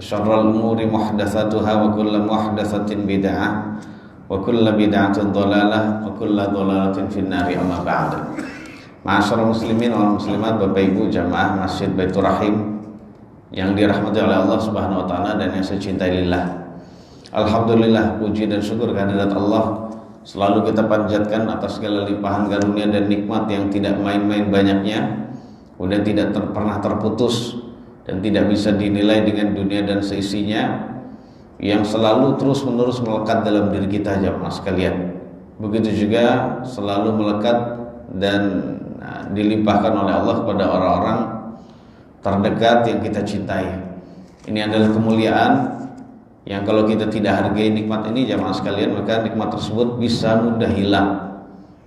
syarrul umuri muhdatsatuha wa kullu muhdatsatin bid'ah wa kullu bid'atin dhalalah wa kullu dhalalatin finnari amma ba'd. Ma'asyiral muslimin wal muslimat, Bapak Ibu jamaah Masjid Baitur Rahim yang dirahmati oleh Allah Subhanahu wa taala dan yang saya cintai lillah. Alhamdulillah, puji dan syukur kehadirat Allah selalu kita panjatkan atas segala limpahan karunia dan nikmat yang tidak main-main banyaknya, kemudian tidak pernah terputus dan tidak bisa dinilai dengan dunia dan seisinya, yang selalu terus-menerus melekat dalam diri kita jamaah sekalian. Begitu juga selalu melekat dan dilimpahkan oleh Allah kepada orang-orang terdekat yang kita cintai. Ini adalah kemuliaan yang kalau kita tidak hargai nikmat ini jamaah sekalian, maka nikmat tersebut bisa mudah hilang,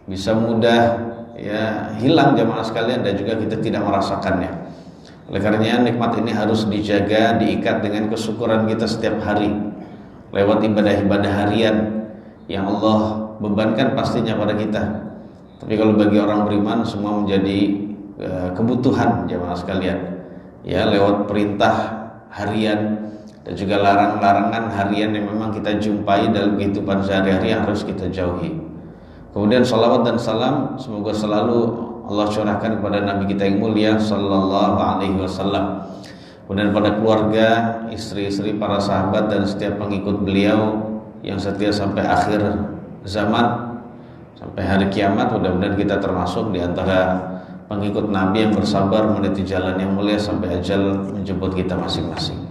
bisa mudah hilang jamaah sekalian, dan juga kita tidak merasakannya. Oleh karenanya nikmat ini harus dijaga, diikat dengan kesyukuran kita setiap hari lewat ibadah-ibadah harian yang Allah bebankan pastinya pada kita. Tapi kalau bagi orang beriman semua menjadi kebutuhan jamaah sekalian, ya, lewat perintah harian dan juga larangan-larangan harian yang memang kita jumpai dalam kehidupan sehari-hari yang harus kita jauhi. Kemudian salawat dan salam semoga selalu Allah curahkan kepada Nabi kita yang mulia sallallahu alaihi wasallam, kemudian pada keluarga, istri-istri, para sahabat dan setiap pengikut beliau yang setia sampai akhir zaman, sampai hari kiamat. Mudah-mudahan kita termasuk di antara pengikut Nabi yang bersabar meniti jalan yang mulia sampai ajal menjemput kita masing-masing.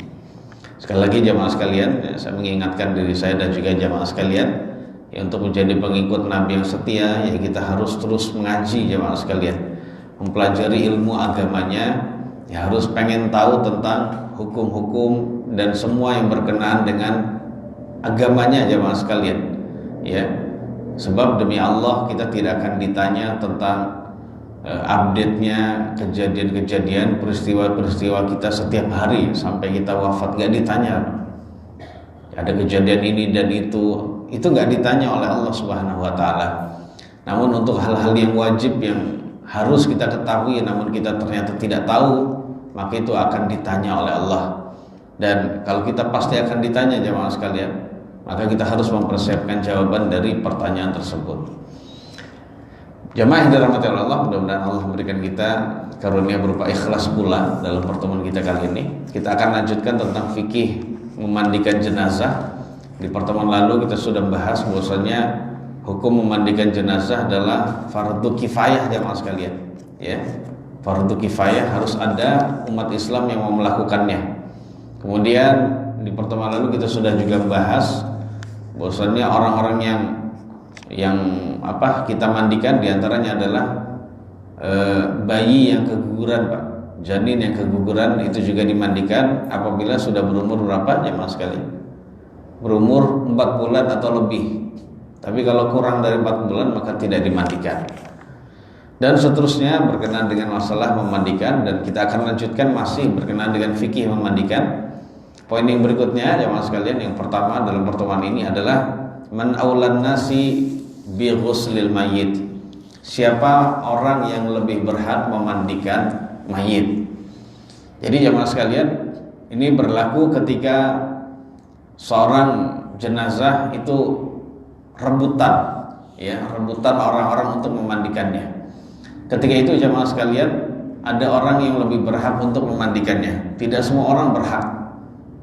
Sekali lagi jamaah sekalian, saya mengingatkan diri saya dan juga jamaah sekalian, ya, untuk menjadi pengikut Nabi yang setia, ya kita harus terus mengaji jamaah sekalian, mempelajari ilmu agamanya, ya harus pengen tahu tentang hukum-hukum dan semua yang berkenaan dengan agamanya jamaah sekalian, ya. Sebab demi Allah kita tidak akan ditanya tentang update-nya kejadian-kejadian, peristiwa-peristiwa kita setiap hari sampai kita wafat, gak ditanya. Ada kejadian ini dan itu nggak ditanya oleh Allah Subhanahu wa taala. Namun untuk hal-hal yang wajib yang harus kita ketahui namun kita ternyata tidak tahu, maka itu akan ditanya oleh Allah. Dan kalau kita pasti akan ditanya jemaah sekalian, maka kita harus mempersiapkan jawaban dari pertanyaan tersebut. Jemaah yang dirahmati oleh Allah, mudah-mudahan Allah memberikan kita karunia berupa ikhlas pula dalam pertemuan kita kali ini. Kita akan lanjutkan tentang fikih memandikan jenazah. Di pertemuan lalu kita sudah membahas bahwasanya hukum memandikan jenazah adalah fardu kifayah jemaah sekalian, ya. Fardu kifayah, harus ada umat Islam yang mau melakukannya. Kemudian di pertemuan lalu kita sudah juga membahas bahwasanya orang-orang yang kita mandikan diantaranya adalah bayi yang keguguran, Pak. Janin yang keguguran itu juga dimandikan apabila sudah berumur berapa jemaah sekalian? Berumur 4 bulan atau lebih. Tapi kalau kurang dari 4 bulan maka tidak dimandikan. Dan seterusnya berkenaan dengan masalah memandikan, dan kita akan lanjutkan masih berkenaan dengan fikih memandikan. Poin yang berikutnya jemaah sekalian, yang pertama dalam pertemuan ini adalah man aulan nasi bi ghuslil mayyit. Siapa orang yang lebih berhak memandikan mayit. Jadi jemaah sekalian, ini berlaku ketika seorang jenazah itu rebutan orang-orang untuk memandikannya. Ketika itu jemaah sekalian, ada orang yang lebih berhak untuk memandikannya. Tidak semua orang berhak,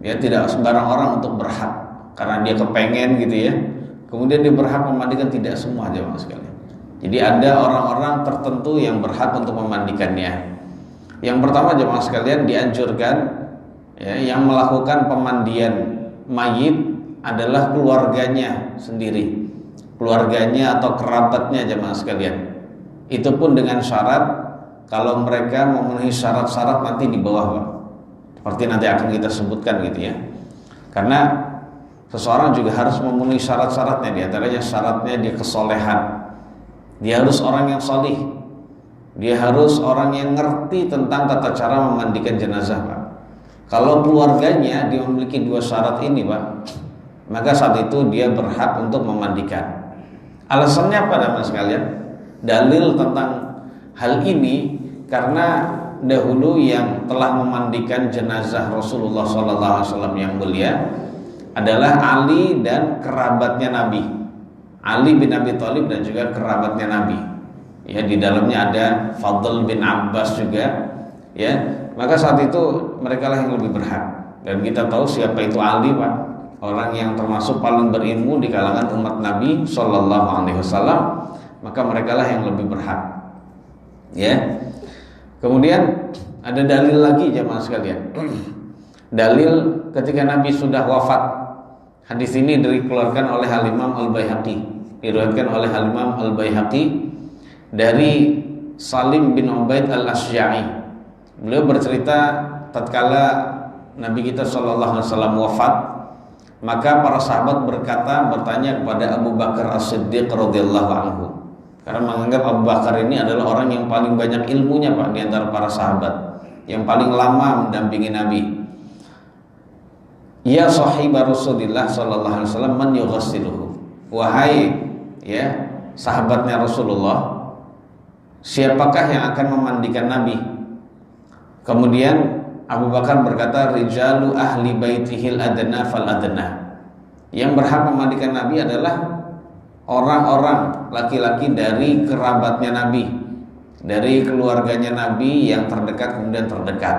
ya, tidak sembarang orang untuk berhak karena dia kepengen gitu ya. Kemudian dia berhak memandikan, tidak semua jemaah sekalian. Jadi ada orang-orang tertentu yang berhak untuk memandikannya. Yang pertama jemaah sekalian, dianjurkan, ya, yang melakukan pemandian mayit adalah keluarganya sendiri, keluarganya atau kerabatnya jemaah sekalian. Itu pun dengan syarat kalau mereka memenuhi syarat-syarat nanti di bawah, Pak. Seperti nanti akan kita sebutkan gitu ya. Karena seseorang juga harus memenuhi syarat-syaratnya, di antaranya syaratnya dia kesolehan. Dia harus orang yang salih. Dia harus orang yang ngerti tentang tata cara memandikan jenazah, Pak. Kalau keluarganya dia memiliki 2 syarat ini, Pak, maka saat itu dia berhak untuk memandikan. Alasannya apa, teman sekalian? Dalil tentang hal ini karena dahulu yang telah memandikan jenazah Rasulullah SAW yang mulia adalah Ali dan kerabatnya Nabi, Ali bin Abi Thalib dan juga kerabatnya Nabi. Ya, di dalamnya ada Fadl bin Abbas juga. Ya, maka saat itu mereka lah yang lebih berhak. Dan kita tahu siapa itu Ali, Pak, orang yang termasuk paling berilmu di kalangan umat Nabi Sallallahu Alaihi Wasallam. Maka mereka lah yang lebih berhak. Ya. Kemudian ada dalil lagi jemaah sekalian. Dalil ketika Nabi sudah wafat. Hadis ini dikeluarkan oleh Al-Imam Al-Baihaqi, diriwayatkan oleh Al-Imam Al-Baihaqi dari Salim bin Ubaid Al-Asya'i. Beliau bercerita tatkala Nabi kita sallallahu alaihi wasallam wafat, maka para sahabat bertanya kepada Abu Bakar As-Siddiq radhiyallahu anhu. Karena menganggap Abu Bakar ini adalah orang yang paling banyak ilmunya, Pak, di antara para sahabat, yang paling lama mendampingi Nabi. Ya sahibah Rasulullah sallallahu alaihi wasallam, man yughassiluhu. Wahai ya sahabatnya Rasulullah, siapakah yang akan memandikan Nabi? Kemudian Abu Bakar berkata, rijalu ahli baitihil adna fal adna. Yang berhak memandikan Nabi adalah orang-orang laki-laki dari kerabatnya Nabi, dari keluarganya Nabi yang terdekat kemudian terdekat.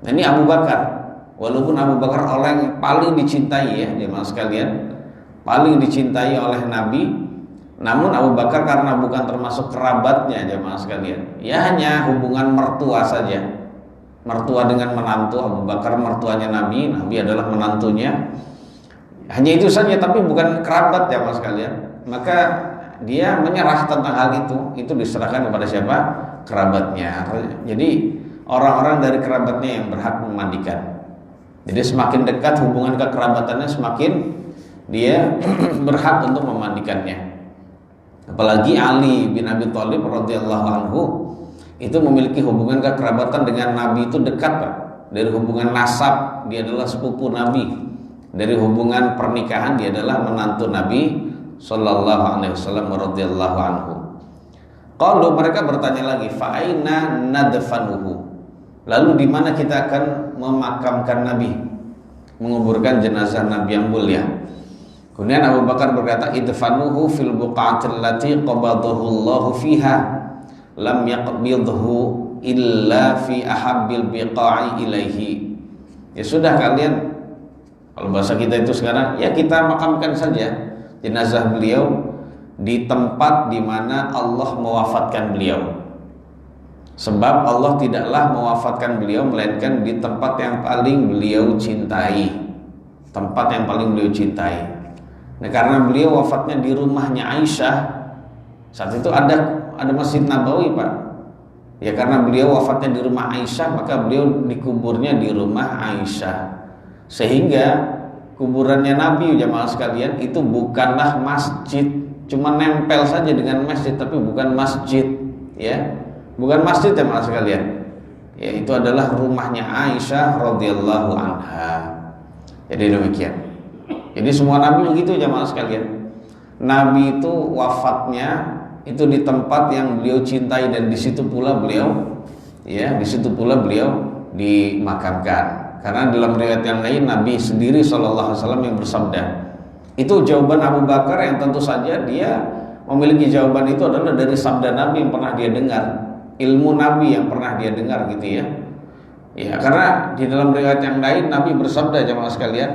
Nah, ini Abu Bakar. Walaupun Abu Bakar orang yang paling dicintai, ya jemaah sekalian, paling dicintai oleh Nabi, namun Abu Bakar karena bukan termasuk kerabatnya jemaah sekalian, ya hanya hubungan mertua saja. Mertua dengan menantu. Abu Bakar mertuanya Nabi, Nabi adalah menantunya. Hanya itu saja, tapi bukan kerabat jemaah sekalian. Maka dia menyerah tentang hal itu diserahkan kepada siapa? Kerabatnya. Jadi orang-orang dari kerabatnya yang berhak memandikan. Jadi semakin dekat hubungan kekerabatannya, semakin dia berhak untuk memandikannya. Apalagi Ali bin Abi Thalib radhiyallahu anhu itu memiliki hubungan kekerabatan dengan Nabi itu dekat, Pak. Dari hubungan nasab dia adalah sepupu Nabi. Dari hubungan pernikahan dia adalah menantu Nabi sallallahu alaihi wasallam radhiyallahu anhu. Kalau mereka bertanya lagi, fa aina nadfanuhu? Lalu di mana kita akan memakamkan Nabi, menguburkan jenazah Nabi yang mulia? Kemudian Abu Bakar berkata, idfanuhu fil buqatil lati qabadahu Allahu fiha lam yaqbidhu illa fi ahabbil biqa'i ilaihi. Ya sudah, kalian, kalau bahasa kita itu sekarang, ya kita makamkan saja jenazah beliau di tempat di mana Allah mewafatkan beliau. Sebab Allah tidaklah mewafatkan beliau melainkan di tempat yang paling beliau cintai. Tempat yang paling beliau cintai. Nah, karena beliau wafatnya di rumahnya Aisyah, saat itu ada Masjid Nabawi, Pak. Ya karena beliau wafatnya di rumah Aisyah, maka beliau dikuburnya di rumah Aisyah. Sehingga kuburannya Nabi jamaah sekalian itu bukanlah masjid, cuma nempel saja dengan masjid, tapi bukan masjid, ya. Bukan masjid jamaah sekalian. Ya, itu adalah rumahnya Aisyah radhiyallahu anha. Jadi demikian. Jadi semua nabi begitu jamaah sekalian. Nabi itu wafatnya itu di tempat yang beliau cintai dan di situ pula beliau dimakamkan. Karena dalam riwayat yang lain Nabi sendiri sallallahu alaihi wasallam yang bersabda. Itu jawaban Abu Bakar yang tentu saja dia memiliki jawaban itu adalah dari sabda Nabi yang pernah dia dengar, ilmu Nabi yang pernah dia dengar gitu ya. Ya, karena di dalam riwayat yang lain Nabi bersabda jemaah sekalian,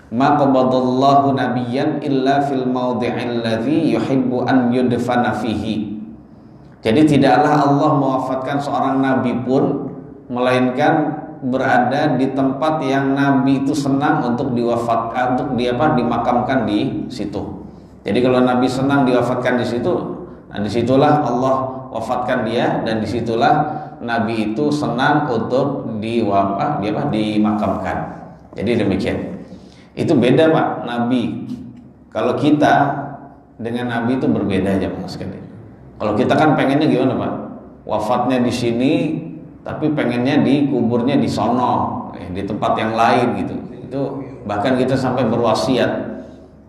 "Ma qabadallahu nabiyyan illa fil mawdi'il ladzi yuhibbu an yudfana fihi." Jadi tidaklah Allah mewafatkan seorang nabi pun melainkan berada di tempat yang Nabi itu senang untuk diwafatkan, untuk dimakamkan di situ. Jadi kalau Nabi senang diwafatkan di situ, nah disitulah Allah wafatkan dia, dan disitulah Nabi itu senang untuk dimakamkan. Jadi demikian. Itu beda, Pak, Nabi. Kalau kita dengan Nabi itu berbeda aja, Mas sekalian. Kalau kita kan pengennya gimana, Pak? Wafatnya di sini, tapi pengennya dikuburnya di sono, di tempat yang lain gitu. Itu bahkan kita sampai berwasiat.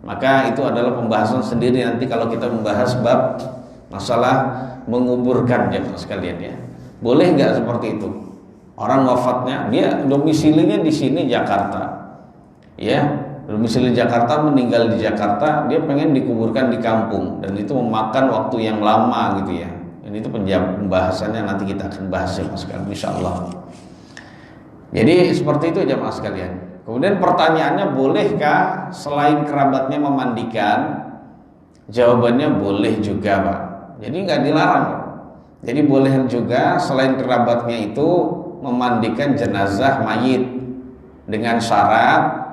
Maka itu adalah pembahasan sendiri nanti kalau kita membahas bab masalah menguburkan jemaah sekalian ya. Boleh nggak seperti itu? Orang wafatnya, dia domisilinya di sini Jakarta, ya, domisili Jakarta, meninggal di Jakarta, dia pengen dikuburkan di kampung, dan itu memakan waktu yang lama gitu ya. Ini itu pembahasannya nanti kita akan bahas ya Mas sekalian, insyaallah. Jadi seperti itu jamaah sekalian. Kemudian pertanyaannya, bolehkah selain kerabatnya memandikan? Jawabannya boleh juga Pak. Jadi nggak dilarang. Jadi boleh juga selain kerabatnya itu memandikan jenazah mayit, dengan syarat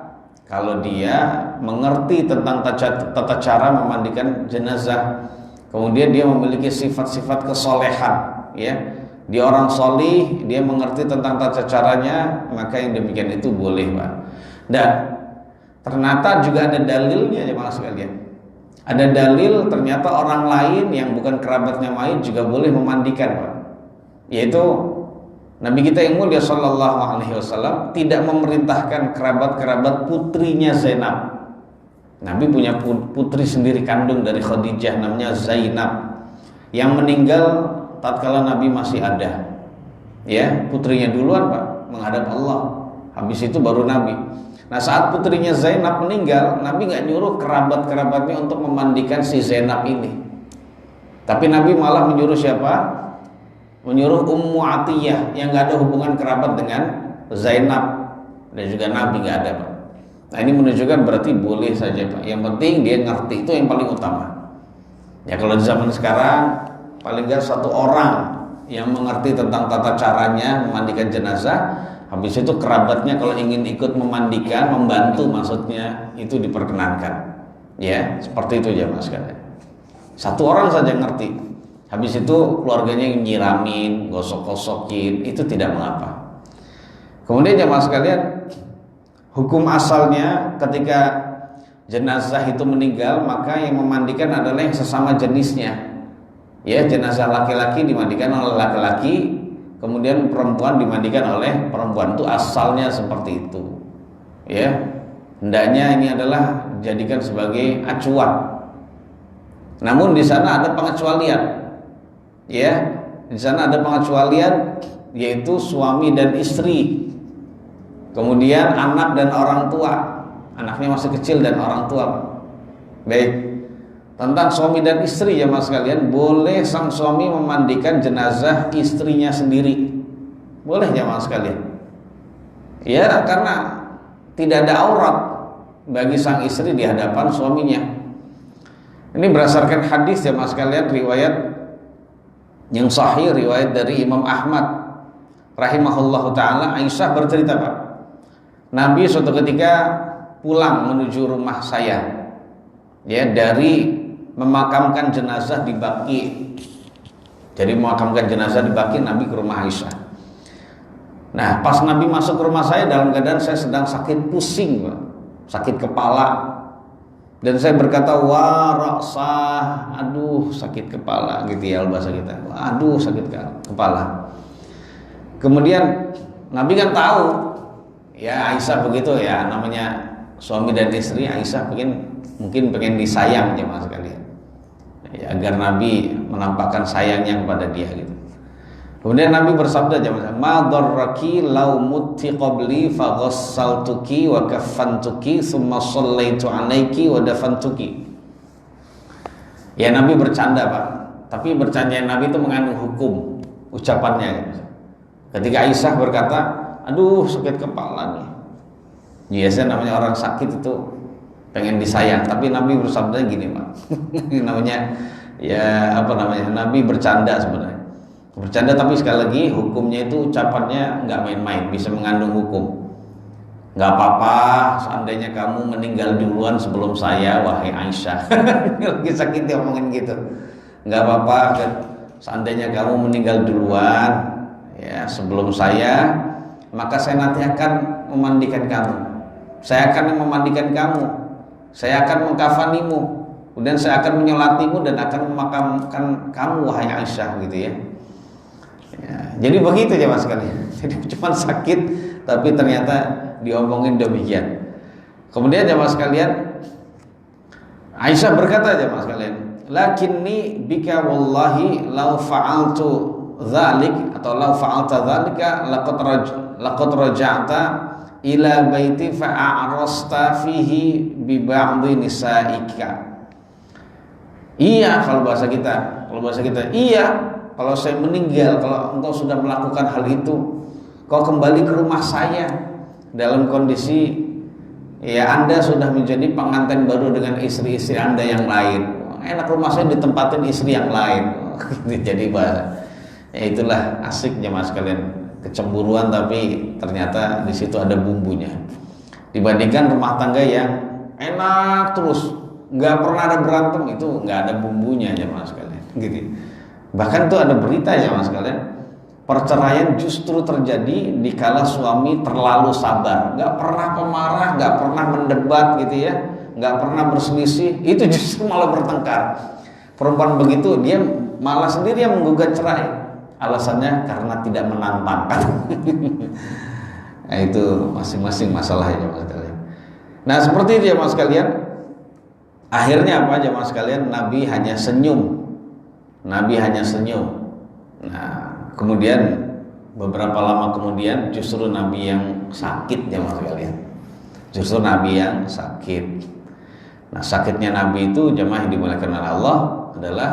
kalau dia mengerti tentang tata cara memandikan jenazah, kemudian dia memiliki sifat-sifat kesolehan, ya, dia orang solih, dia mengerti tentang tata caranya, maka yang demikian itu boleh Pak. Dan ternyata juga ada dalilnya jemaah sekalian. Ada dalil ternyata orang lain yang bukan kerabatnya mayit juga boleh memandikan Pak. Yaitu Nabi kita yang mulia sallallahu alaihi wasallam tidak memerintahkan kerabat-kerabat putrinya Zainab. Nabi punya putri sendiri kandung dari Khadijah namanya Zainab, yang meninggal tatkala Nabi masih ada. Ya, putrinya duluan Pak menghadap Allah. Habis itu baru Nabi. Nah, saat putrinya Zainab meninggal, Nabi nggak nyuruh kerabat-kerabatnya untuk memandikan si Zainab ini. Tapi Nabi malah menyuruh siapa? Menyuruh Ummu Atiyah yang nggak ada hubungan kerabat dengan Zainab, dan juga Nabi nggak ada Pak. Nah, ini menunjukkan berarti boleh saja Pak. Yang penting dia ngerti, itu yang paling utama. Ya, kalau di zaman sekarang paling nggak satu orang yang mengerti tentang tata caranya memandikan jenazah. Habis itu kerabatnya kalau ingin ikut memandikan, membantu maksudnya, itu diperkenankan. Ya, seperti itu jemaah sekalian. Satu orang saja ngerti. Habis itu keluarganya yang nyiramin, gosok-gosokin, itu tidak mengapa. Kemudian jemaah sekalian, hukum asalnya ketika jenazah itu meninggal, maka yang memandikan adalah yang sesama jenisnya. Ya, jenazah laki-laki dimandikan oleh laki-laki, kemudian perempuan dimandikan oleh perempuan. Itu asalnya seperti itu. Ya, hendaknya ini adalah dijadikan sebagai acuan. Namun di sana ada pengecualian. Ya, di sana ada pengecualian, yaitu suami dan istri. Kemudian anak dan orang tua. Anaknya masih kecil dan orang tua. Baik. Tentang suami dan istri ya Mas sekalian, boleh sang suami memandikan jenazah istrinya sendiri. Boleh ya Mas sekalian. Ya, karena tidak ada aurat bagi sang istri di hadapan suaminya. Ini berdasarkan hadis ya Mas sekalian, riwayat yang sahih, riwayat dari Imam Ahmad rahimahullahu taala. Aisyah bercerita Pak, Nabi suatu ketika pulang menuju rumah saya, ya, dari memakamkan jenazah di Baqi. Jadi memakamkan jenazah di Baqi, Nabi ke rumah Aisyah. Nah, pas Nabi masuk ke rumah saya dalam keadaan saya sedang sakit pusing, sakit kepala. Dan saya berkata, wa ra'sah, aduh sakit kepala, gitu ya bahasa kita. Aduh sakit kepala. Kemudian Nabi kan tahu, ya Aisyah begitu ya, namanya suami dan istri. Aisyah mungkin pengen disayang jemaah sekalian, ya, agar Nabi menampakkan sayangnya kepada dia gitu. Kemudian Nabi bersabda jemaah, ma darraki law mutti qabli fa ghassaltuki wa kaffantuki thumma shallaitu alaiki wa dafantuki. Ya, Nabi bercanda Pak, tapi bercandanya Nabi itu mengandung hukum ucapannya gitu. Ketika Aisyah berkata, aduh sakit kepala nih, biasanya namanya orang sakit itu pengen disayang, tapi Nabi bersabda gini Pak. Namanya ya apa namanya, Nabi bercanda sebenarnya, bercanda, tapi sekali lagi hukumnya itu ucapannya nggak main-main, bisa mengandung hukum. Nggak apa-apa seandainya kamu meninggal duluan sebelum saya, wahai Aisyah. Lagi sakit dia ngomongin gitu. Nggak apa-apa seandainya kamu meninggal duluan ya sebelum saya, maka saya nanti akan memandikan kamu, saya akan memandikan kamu, saya akan mengkafanimu, kemudian saya akan menyolatimu dan akan memakamkan kamu wahai Aisyah, gitu ya. Ya, jadi begitu ya Mas sekalian. Jadi cuma sakit tapi ternyata diomongin demikian. Kemudian ya Mas sekalian, Aisyah berkata ya Mas sekalian, lakinni bika wallahi law fa'altu dzalik atau lau fa'alta dzalika laqad raja'ta ila baiti fa'arasta fihi bi ba'dhi nisaika. Iya, kalau bahasa kita, iya, kalau saya meninggal, kalau engkau sudah melakukan hal itu, kau kembali ke rumah saya dalam kondisi ya Anda sudah menjadi pengantin baru dengan istri-istri Anda yang lain. Enak, rumah saya ditempatin istri yang lain. Jadi bahasa ya itulah asik jemaah sekalian, kecemburuan tapi ternyata di situ ada bumbunya. Dibandingkan rumah tangga yang enak terus, nggak pernah ada berantem, itu nggak ada bumbunya jemaah sekalian. Gitu. Bahkan tuh ada berita jemaah sekalian, perceraian justru terjadi dikala suami terlalu sabar, nggak pernah pemarah, nggak pernah mendebat gitu ya, nggak pernah berselisih, itu justru malah bertengkar. Perempuan begitu dia malah sendiri yang menggugat cerai, alasannya karena tidak menantang. Nah itu masing-masing masalahnya jemaah sekalian. Nah seperti itu jemaah sekalian. Akhirnya apa jemaah sekalian? Nabi hanya senyum. Nah kemudian beberapa lama kemudian justru Nabi yang sakit jemaah sekalian. Justru Nabi yang sakit. Nah sakitnya Nabi itu jemaah yang dimuliakan oleh Allah adalah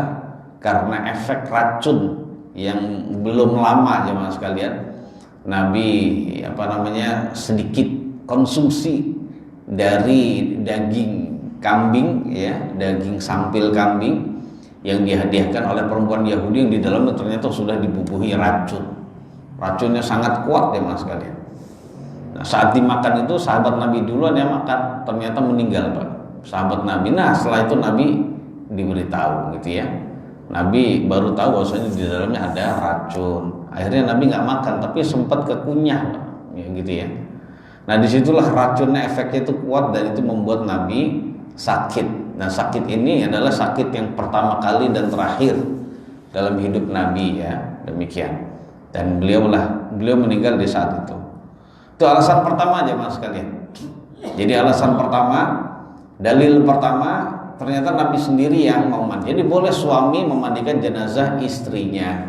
karena efek racun yang belum lama jemaah sekalian. Nabi sedikit konsumsi dari daging kambing ya, daging sampil kambing yang dihadiahkan oleh perempuan Yahudi yang di dalamnya ternyata sudah dibubuhi racun. Racunnya sangat kuat jemaah sekalian. Nah, saat dimakan itu sahabat Nabi duluan yang makan, ternyata meninggal Pak. Sahabat Nabi. Nah, setelah itu Nabi diberitahu gitu ya. Nabi baru tahu bahwasanya di dalamnya ada racun. Akhirnya Nabi nggak makan, tapi sempat kekunyah, ya gitu ya. Nah, disitulah racunnya, efeknya itu kuat dan itu membuat Nabi sakit. Nah, sakit ini adalah sakit yang pertama kali dan terakhir dalam hidup Nabi ya, demikian. Dan beliau meninggal di saat itu. Itu alasan pertama jemaah sekalian. Jadi alasan pertama, dalil pertama, ternyata Nabi sendiri yang memandi. Jadi boleh suami memandikan jenazah istrinya.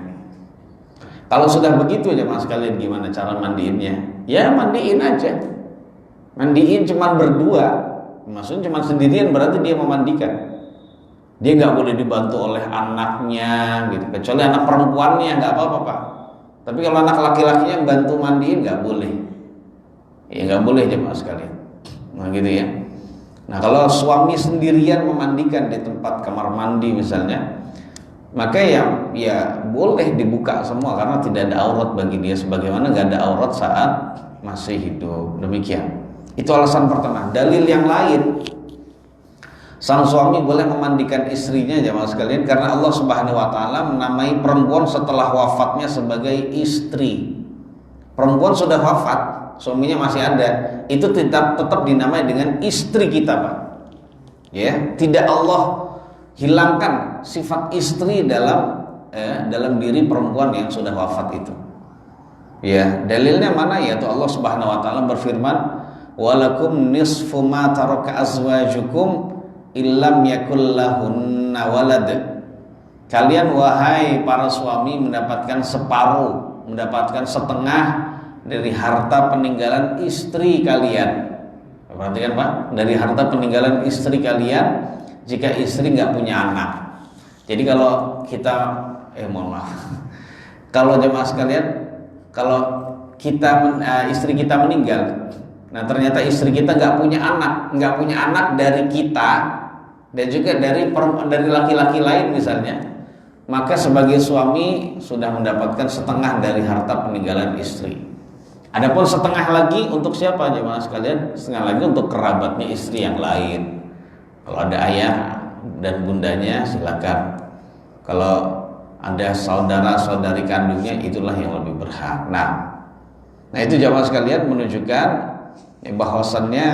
Kalau sudah begitu jemaah sekalian, gimana cara mandiinnya? Ya mandiin aja. Mandiin cuman berdua. Maksudnya cuman sendirian berarti dia memandikan. Dia nggak boleh dibantu oleh anaknya gitu. Kecuali anak perempuannya nggak apa-apa Pak. Tapi kalau anak laki-lakinya bantu mandiin nggak boleh. Ya nggak boleh jemaah sekalian. Nah gitu ya. Nah kalau suami sendirian memandikan di tempat kamar mandi misalnya, maka ya boleh dibuka semua karena tidak ada aurat bagi dia, sebagaimana nggak ada aurat saat masih hidup. Demikian. Itu alasan pertama. Dalil yang lain, sang suami boleh memandikan istrinya jemaah sekalian karena Allah Subhanahu wa taala menamai perempuan setelah wafatnya sebagai istri. Perempuan sudah wafat, suaminya masih ada, itu tetap dinamai dengan istri kita Pak. Ya, tidak Allah hilangkan sifat istri dalam diri perempuan yang sudah wafat itu. Ya, dalilnya mana? Yaitu Allah Subhanahu wa taala berfirman, "Walakum nisfu ma taraka azwajukum illam yakul lahunna walad." Kalian wahai para suami mendapatkan separuh, mendapatkan setengah dari harta peninggalan istri kalian. Perhatikan Pak, dari harta peninggalan istri kalian jika istri nggak punya anak. Jadi kalau kita mohon maaf, kalau jemaah sekalian, kalau istri kita meninggal, nah ternyata istri kita nggak punya anak dari kita dan juga dari laki-laki lain misalnya, maka sebagai suami sudah mendapatkan setengah dari harta peninggalan istri. Adapun setengah lagi untuk siapa jemaah sekalian? Setengah lagi untuk kerabatnya istri yang lain. Kalau ada ayah dan bundanya silakan. Kalau ada saudara-saudari kandungnya, itulah yang lebih berhak. Nah itu jemaah sekalian menunjukkan bahwasannya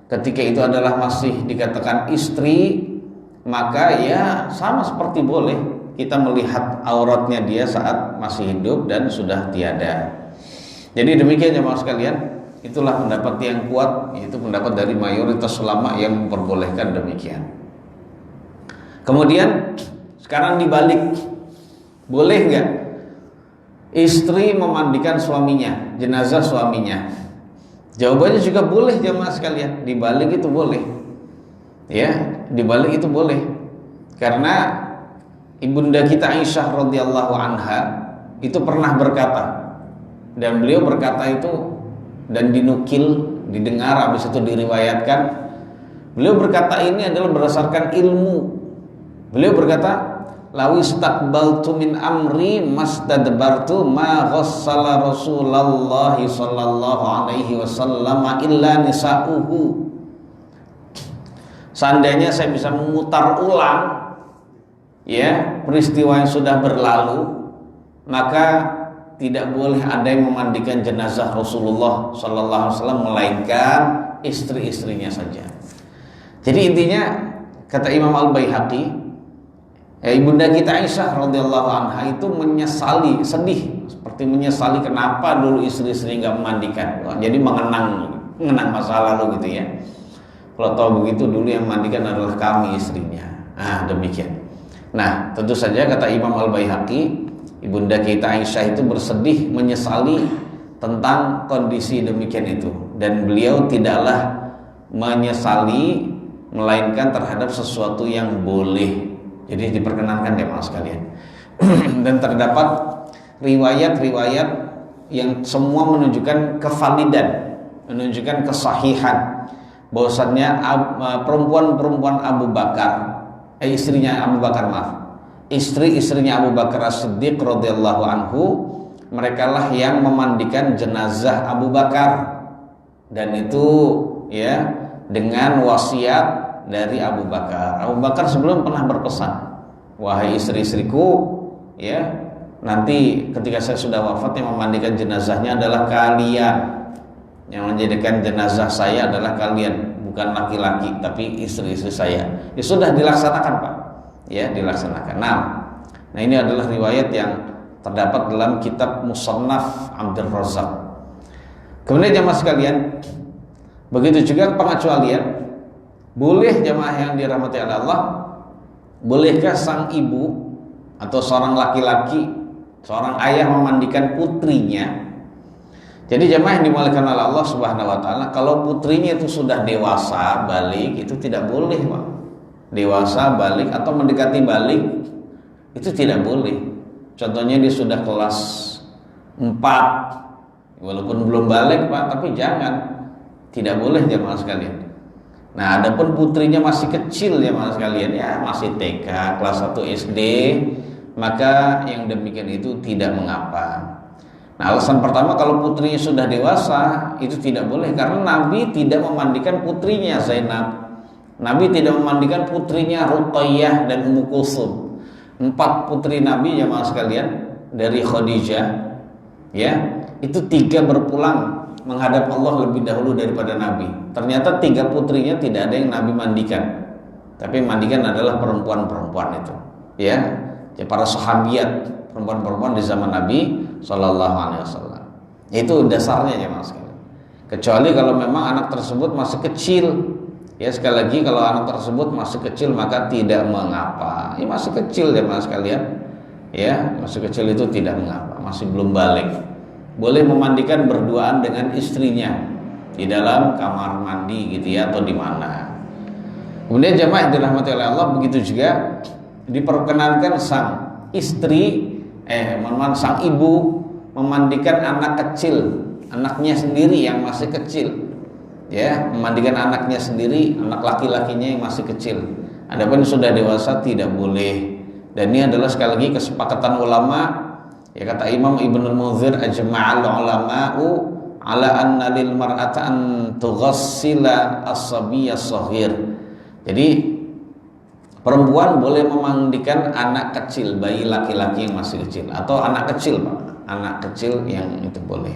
ketika itu adalah masih dikatakan istri, maka ya sama seperti boleh kita melihat auratnya dia saat masih hidup dan sudah tiada. Jadi demikian jemaah sekalian, itulah pendapat yang kuat, yaitu pendapat dari mayoritas ulama yang memperbolehkan demikian. Kemudian sekarang dibalik, boleh nggak istri memandikan suaminya, jenazah suaminya? Jawabannya juga boleh jamaah sekalian, dibalik itu boleh. Ya, dibalik itu boleh. Karena ibunda kita Aisyah radhiyallahu anha itu pernah berkata, dan beliau berkata itu dan dinukil, didengar, habis itu diriwayatkan. Beliau berkata ini adalah berdasarkan ilmu. Beliau berkata, lawistaqbaltu min amri mastadbartu ma ghassala Rasulullah sallallahu alaihi wasallam illa nisa'uhu. Seandainya saya bisa memutar ulang ya peristiwa yang sudah berlalu, maka tidak boleh ada yang memandikan jenazah Rasulullah sallallahu alaihi wasallam melainkan istri-istrinya saja. Jadi intinya kata Imam Al-Baihaqi, ibunda kita Aisyah radhiyallahu anha itu menyesali, sedih, seperti menyesali kenapa dulu istri-istri nggak memandikan. Jadi mengenang masa lalu gitu ya. Kalau tahu begitu dulu yang memandikan adalah kami istrinya. Nah demikian. Nah tentu saja kata Imam Al-Baihaqi, ibunda kita Aisyah itu bersedih, menyesali tentang kondisi demikian itu, dan beliau tidaklah menyesali melainkan terhadap sesuatu yang boleh. Jadi diperkenankan ya mas sekalian. Dan terdapat riwayat-riwayat yang semua menunjukkan kevalidan, menunjukkan kesahihan bahwasannya perempuan-perempuan Abu Bakar, istrinya Abu Bakar, maaf, istri-istrinya Abu Bakar As-Siddiq radhiyallahu anhu, mereka lah yang memandikan jenazah Abu Bakar, dan itu ya dengan wasiat dari Abu Bakar. Abu Bakar sebelum pernah berpesan, wahai istri-istriku, ya nanti ketika saya sudah wafat yang memandikan jenazahnya adalah kalian, yang menjadikan jenazah saya adalah kalian, bukan laki-laki tapi istri-istri saya. Ya sudah dilaksanakan Pak, ya dilaksanakan. Nah ini adalah riwayat yang terdapat dalam kitab Musannaf Abdul Razak. Kemudian jamaah sekalian, begitu juga pengecualian. Boleh jamaah yang dirahmati oleh Allah, bolehkah sang ibu atau seorang laki-laki, seorang ayah memandikan putrinya? Jadi jamaah yang dimuliakan oleh Allah Subhanahu wa taala, kalau putrinya itu sudah dewasa, balik, itu tidak boleh, Pak. Dewasa, balik atau mendekati balik itu tidak boleh. Contohnya dia sudah kelas 4, walaupun belum balik, Pak, tapi jangan. Tidak boleh jamaah sekalian. Nah, adapun putrinya masih kecil jamaah sekalian, ya masih TK, kelas 1 SD, maka yang demikian itu tidak mengapa. Nah, alasan pertama, kalau putrinya sudah dewasa itu tidak boleh, karena Nabi tidak memandikan putrinya Zainab, Nabi tidak memandikan putrinya Ruqayyah dan Ummu Kulsum. 4 putri Nabi jamaah sekalian dari Khadijah, ya itu 3 berpulang menghadap Allah lebih dahulu daripada Nabi. Ternyata 3 putrinya tidak ada yang Nabi mandikan, tapi yang mandikan adalah perempuan-perempuan itu, ya para sahabiat, perempuan-perempuan di zaman Nabi Sallallahu Alaihi Wasallam. Itu dasarnya ya mas. Kecuali kalau memang anak tersebut masih kecil, ya sekali lagi kalau anak tersebut masih kecil maka tidak mengapa. Ya masih kecil ya mas kalian, ya masih kecil itu tidak mengapa, masih belum balik. Boleh memandikan berduaan dengan istrinya di dalam kamar mandi gitu ya, atau di mana. Kemudian jamaah yang dirahmati oleh Allah, begitu juga diperkenankan sang istri, sang ibu memandikan anak kecil, anaknya sendiri yang masih kecil, ya memandikan anaknya sendiri, anak laki-lakinya yang masih kecil. Adapun sudah dewasa tidak boleh. Dan ini adalah sekali lagi kesepakatan ulama, ya kata Imam Ibnul Munzir, ajma'al ulama'u ala anna lil mar'ata an tughassila as-sabiyya as-saghir. Jadi perempuan boleh memandikan anak kecil, bayi laki-laki yang masih kecil, atau anak kecil Pak, anak kecil yang itu boleh.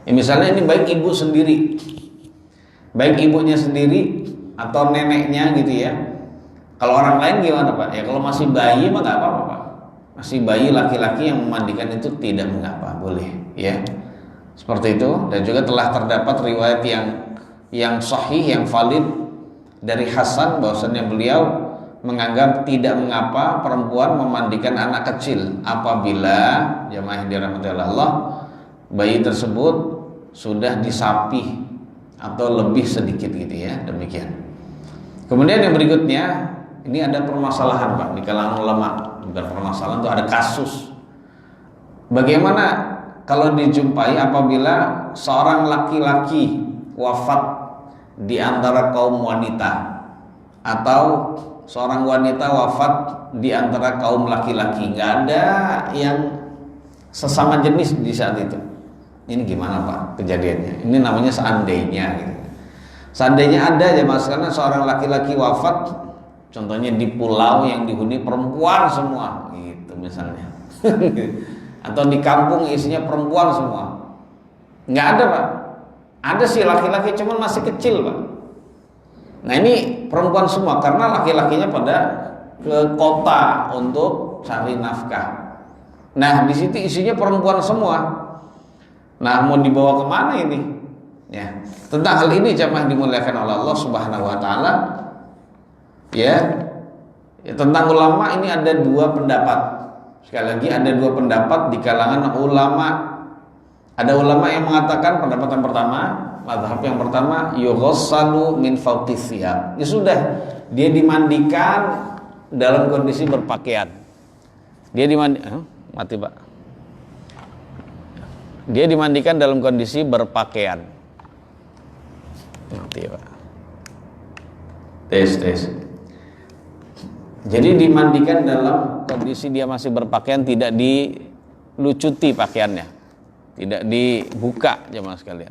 Ya, misalnya ini baik ibu sendiri, baik ibunya sendiri atau neneknya gitu ya. Kalau orang lain gimana Pak? Ya kalau masih bayi mah nggak apa-apa Pak. Masih bayi laki-laki yang memandikan itu tidak mengapa, boleh ya. Seperti itu. Dan juga telah terdapat riwayat yang sahih, yang valid dari Hasan bahwasannya beliau menganggap tidak mengapa perempuan memandikan anak kecil apabila, jamaah yang dirahmati Allah, bayi tersebut sudah disapih atau lebih sedikit gitu ya, demikian. Kemudian yang berikutnya, ini ada permasalahan Pak di kalangan ulama, bukan permasalahan, itu ada kasus. Bagaimana kalau dijumpai apabila seorang laki-laki wafat di antara kaum wanita, atau seorang wanita wafat di antara kaum laki-laki, nggak ada yang sesama jenis di saat itu. Ini gimana Pak kejadiannya? Ini namanya seandainya gitu. Seandainya ada ya mas, karena seorang laki-laki wafat, contohnya di pulau yang dihuni perempuan semua gitu misalnya. Atau di kampung isinya perempuan semua. Nggak ada Pak. Ada sih laki-laki, cuman masih kecil Pak. Nah ini perempuan semua, karena laki-lakinya pada ke kota untuk cari nafkah. Nah di situ isinya perempuan semua. Nah mau dibawa kemana ini? Ya, tentang hal ini jamaah dimuliakan oleh Allah Subhanahu Wa Taala. Ya, tentang ulama ini ada dua pendapat. Sekali lagi ada dua pendapat di kalangan ulama. Ada ulama yang mengatakan pendapat yang pertama, mazhab yang pertama, yughassalu min fawqis thiyab. Ya sudah, dia dimandikan dalam kondisi berpakaian. Dia mati Pak. Dia dimandikan dalam kondisi berpakaian. Mati Pak. Tes. Jadi dimandikan dalam kondisi dia masih berpakaian, tidak dilucuti pakaiannya, tidak dibuka jemaah sekalian.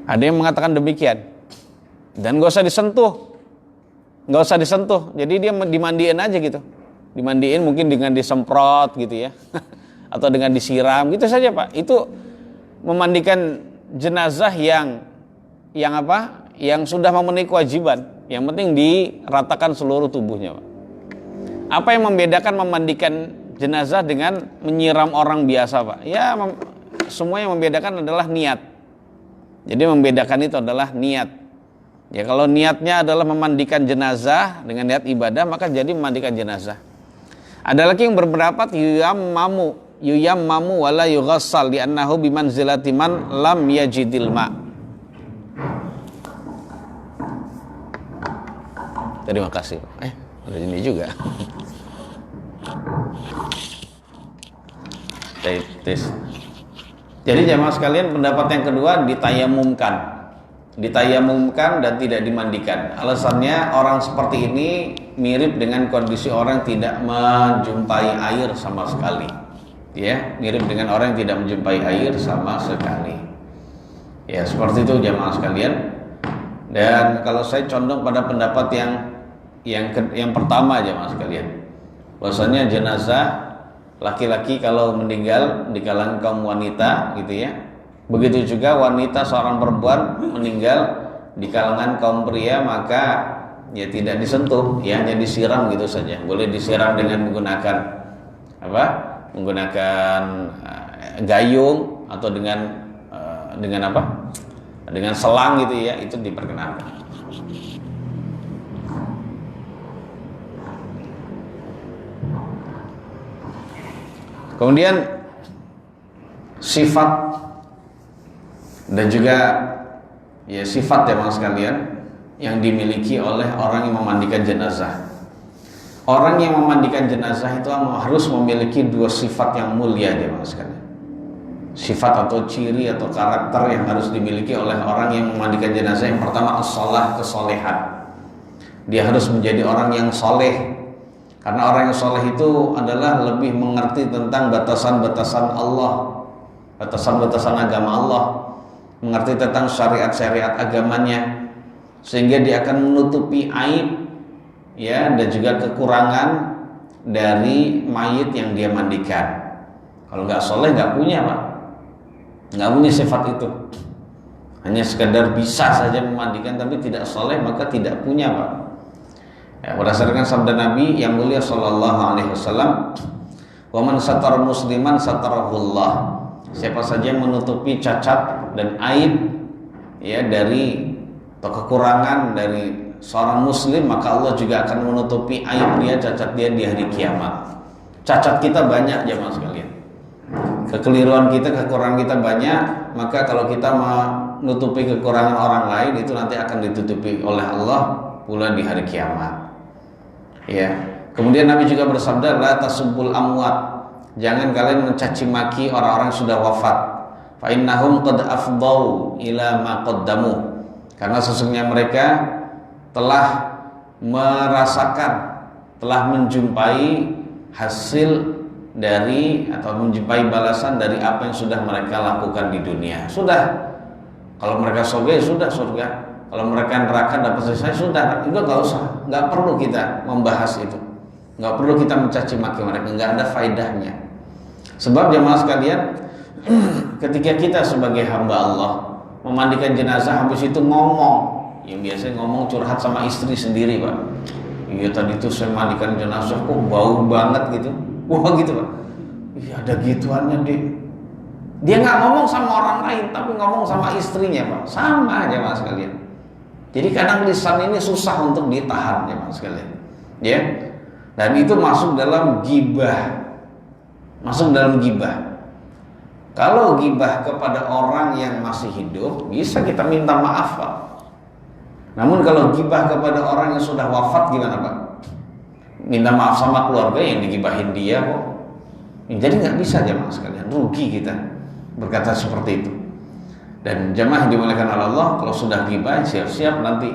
Ada yang mengatakan demikian. Dan gak usah disentuh. Jadi dia dimandiin aja gitu. Dimandiin mungkin dengan disemprot gitu ya. Atau dengan disiram gitu saja Pak. Itu memandikan jenazah yang apa? Yang sudah memenuhi kewajiban. Yang penting diratakan seluruh tubuhnya Pak. Apa yang membedakan memandikan jenazah dengan menyiram orang biasa Pak? Ya semua yang membedakan adalah niat. Jadi membedakan itu adalah niat. Ya kalau niatnya adalah memandikan jenazah dengan niat ibadah, maka jadi memandikan jenazah. Ada lagi yang berpendapat yuyammamu wala yughassal li'annahu bimanzilati man lam yajidil ma. Terima kasih. Ada ini juga. Tes. Jadi jamaah sekalian, pendapat yang kedua ditayamumkan dan tidak dimandikan. Alasannya orang seperti ini mirip dengan kondisi orang yang tidak menjumpai air sama sekali. Ya, mirip dengan orang yang tidak menjumpai air sama sekali. Ya, seperti itu jamaah sekalian. Dan kalau saya condong pada pendapat yang pertama jamaah sekalian, bahwasanya jenazah laki-laki kalau meninggal di kalangan kaum wanita gitu ya, begitu juga wanita seorang perempuan meninggal di kalangan kaum pria, maka ya tidak disentuh, ya hanya disiram gitu saja. Boleh disiram dengan menggunakan apa? Menggunakan gayung atau dengan apa? Dengan selang gitu ya, itu diperkenankan. Kemudian sifat dan juga ya sifat ya mas sekalian yang dimiliki oleh orang yang memandikan jenazah. Orang yang memandikan jenazah itu harus memiliki dua sifat yang mulia ya mas sekalian. Sifat atau ciri atau karakter yang harus dimiliki oleh orang yang memandikan jenazah. Yang pertama as-shalah, kesolehan. Dia harus menjadi orang yang soleh. Karena orang yang soleh itu adalah lebih mengerti tentang batasan-batasan Allah, batasan-batasan agama Allah, mengerti tentang syariat-syariat agamanya, sehingga dia akan menutupi aib ya dan juga kekurangan dari mayit yang dia mandikan. Kalau nggak soleh nggak punya Pak, nggak punya sifat itu. Hanya sekedar bisa saja memandikan tapi tidak soleh, maka tidak punya Pak. Ya, berdasarkan sabda Nabi yang mulia sallallahu alaihi wasallam, "Wa man satara musliman satarahullah." Siapa saja yang menutupi cacat dan aib ya dari atau kekurangan dari seorang muslim, maka Allah juga akan menutupi aib dia, cacat dia di hari kiamat. Cacat kita banyak jemaah sekalian, kekeliruan kita, kekurangan kita banyak, maka kalau kita menutupi kekurangan orang lain, itu nanti akan ditutupi oleh Allah pula di hari kiamat. Ya. Kemudian Nabi juga bersabda, la tasubbul amwat, jangan kalian mencaci maki orang-orang sudah wafat. Fa innahum qad afdau ila ma qaddamu, karena sesungguhnya mereka telah merasakan, telah menjumpai hasil dari atau menjumpai balasan dari apa yang sudah mereka lakukan di dunia. Sudah, kalau mereka surga sudah surga, kalau mereka neraka dapat selesai sudah, itu nggak usah, nggak perlu kita membahas itu, nggak perlu kita mencaci maki mereka, nggak ada faedahnya. Sebab jemaah sekalian, ketika kita sebagai hamba Allah memandikan jenazah, habis itu ngomong, yang biasanya ngomong curhat sama istri sendiri, Pak. Iya tadi itu saya mandikan jenazah kok bau banget gitu. Wah gitu, Pak. Iya ada gituannya deh. Dia nggak ngomong sama orang lain, tapi ngomong sama istrinya, Pak. Sama aja Mas sekalian. Jadi kadang lisan ini susah untuk ditahan ya Mas sekalian. Ya. Dan itu masuk dalam ghibah. Masuk dalam ghibah. Kalau ghibah kepada orang yang masih hidup, bisa kita minta maaf, Pak. Namun kalau ghibah kepada orang yang sudah wafat gimana, Pak? Minta maaf sama keluarga yang digibahin dia kok. Jadi nggak bisa jemaah sekalian, rugi kita berkata seperti itu. Dan jemaah yang dimuliakan oleh Allah, kalau sudah ghibah siap-siap nanti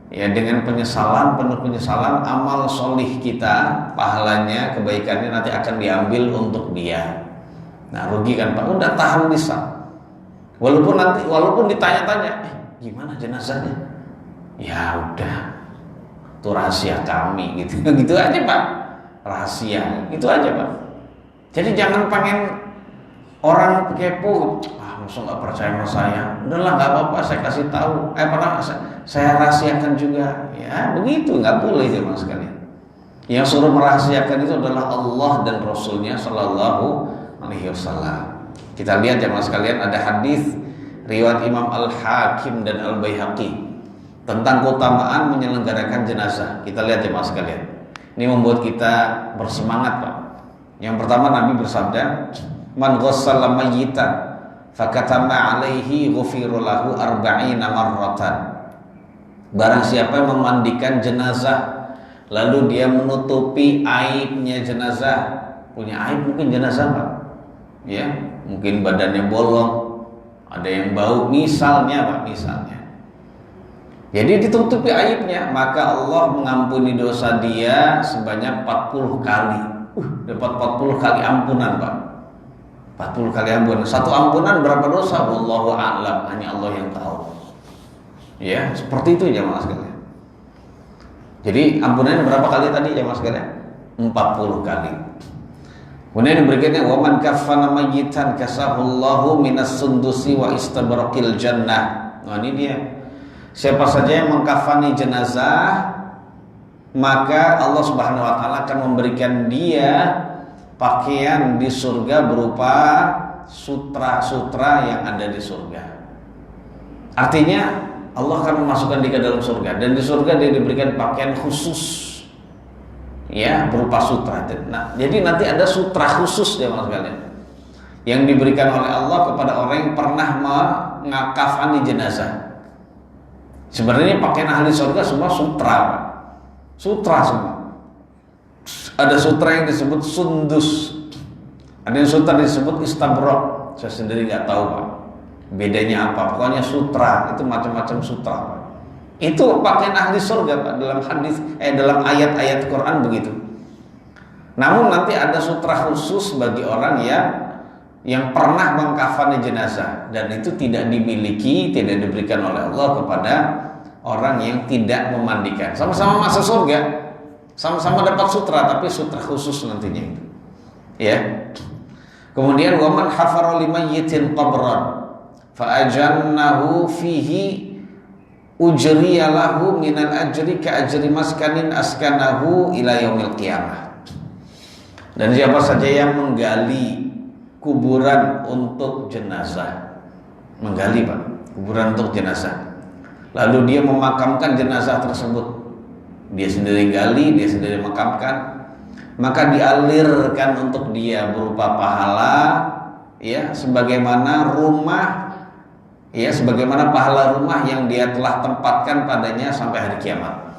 ya dengan penyesalan, penuh penyesalan, amal solih kita, pahalanya, kebaikannya nanti akan diambil untuk dia. Nah rugi kan Pak, udah tahan lisan. Walaupun ditanya-tanya, gimana jenazahnya? Ya udah, itu rahasia kami gitu. Gitu aja Pak, rahasia, itu aja Pak. Jadi jangan pengen orang kepo, masa nggak percaya sama saya? Udahlah nggak apa-apa, saya kasih tahu. Saya rahasiakan juga. Ya begitu, nggak boleh jemaah sekalian. Yang suruh merahasiakan itu adalah Allah dan Rasulnya Shallallahu Alaihi Wasallam. Kita lihat jemaah sekalian, ada hadis riwayat Imam Al-Hakim dan Al-Baihaqi tentang keutamaan menyelenggarakan jenazah. Kita lihat jemaah sekalian. Ini membuat kita bersemangat Pak. Yang pertama Nabi bersabda, man ghassala mayyitan fakatama alaihi ghufira lahu arba'ina marratan. Barang siapa yang memandikan jenazah lalu dia menutupi aibnya jenazah, punya aib mungkin jenazah Pak. Ya, mungkin badannya bolong, ada yang bau misalnya Pak, misalnya. Jadi ditutupi aibnya, maka Allah mengampuni dosa dia sebanyak 40 kali. Dapat 40 kali ampunan Pak. 40 kali ampunan. Satu ampunan berapa dosa? Wallahu a'lam, hanya Allah yang tahu. Ya, seperti itu jemaah sekalian. Jadi ampunannya berapa kali tadi jemaah sekalian? 40 kali. Kemudian yang berikutnya, wa man kaffana mayyitan kasahullahu minas sundusi wa istabraqil jannah. Nah ini dia. Siapa saja yang mengkafani jenazah, maka Allah Subhanahu wa taala akan memberikan dia pakaian di surga berupa sutra-sutra yang ada di surga. Artinya Allah akan memasukkan dia ke dalam surga, dan di surga dia diberikan pakaian khusus ya berupa sutra. Nah, jadi nanti ada sutra khusus ya Mas sekalian yang diberikan oleh Allah kepada orang yang pernah mengkafani jenazah. Sebenarnya pakaian ahli surga semua sutra, Pak. Sutra semua. Ada sutra yang disebut sundus, ada yang sutra disebut istabrok. Saya sendiri nggak tahu Pak bedanya apa. Pokoknya sutra itu macam-macam sutra Pak. Itu pakaian ahli surga Pak, dalam hadis dalam ayat-ayat Quran begitu. Namun nanti ada sutra khusus bagi orang yang pernah mengkafani jenazah, dan itu tidak dimiliki, tidak diberikan oleh Allah kepada orang yang tidak memandikan. Sama-sama masuk surga, sama-sama dapat sutra, tapi sutra khusus nantinya itu. Ya. Kemudian waman hafara limayyitin qabran fa ajannahu fihi ujriya lahu minal ajri ka ajri maskanin askanahu ila yaumil qiyamah. Dan siapa saja yang menggali kuburan untuk jenazah, menggali Pak, kuburan untuk jenazah, lalu dia memakamkan jenazah tersebut. Dia sendiri gali, dia sendiri makamkan, maka dialirkan untuk dia berupa pahala, ya, sebagaimana pahala rumah yang dia telah tempatkan padanya sampai hari kiamat.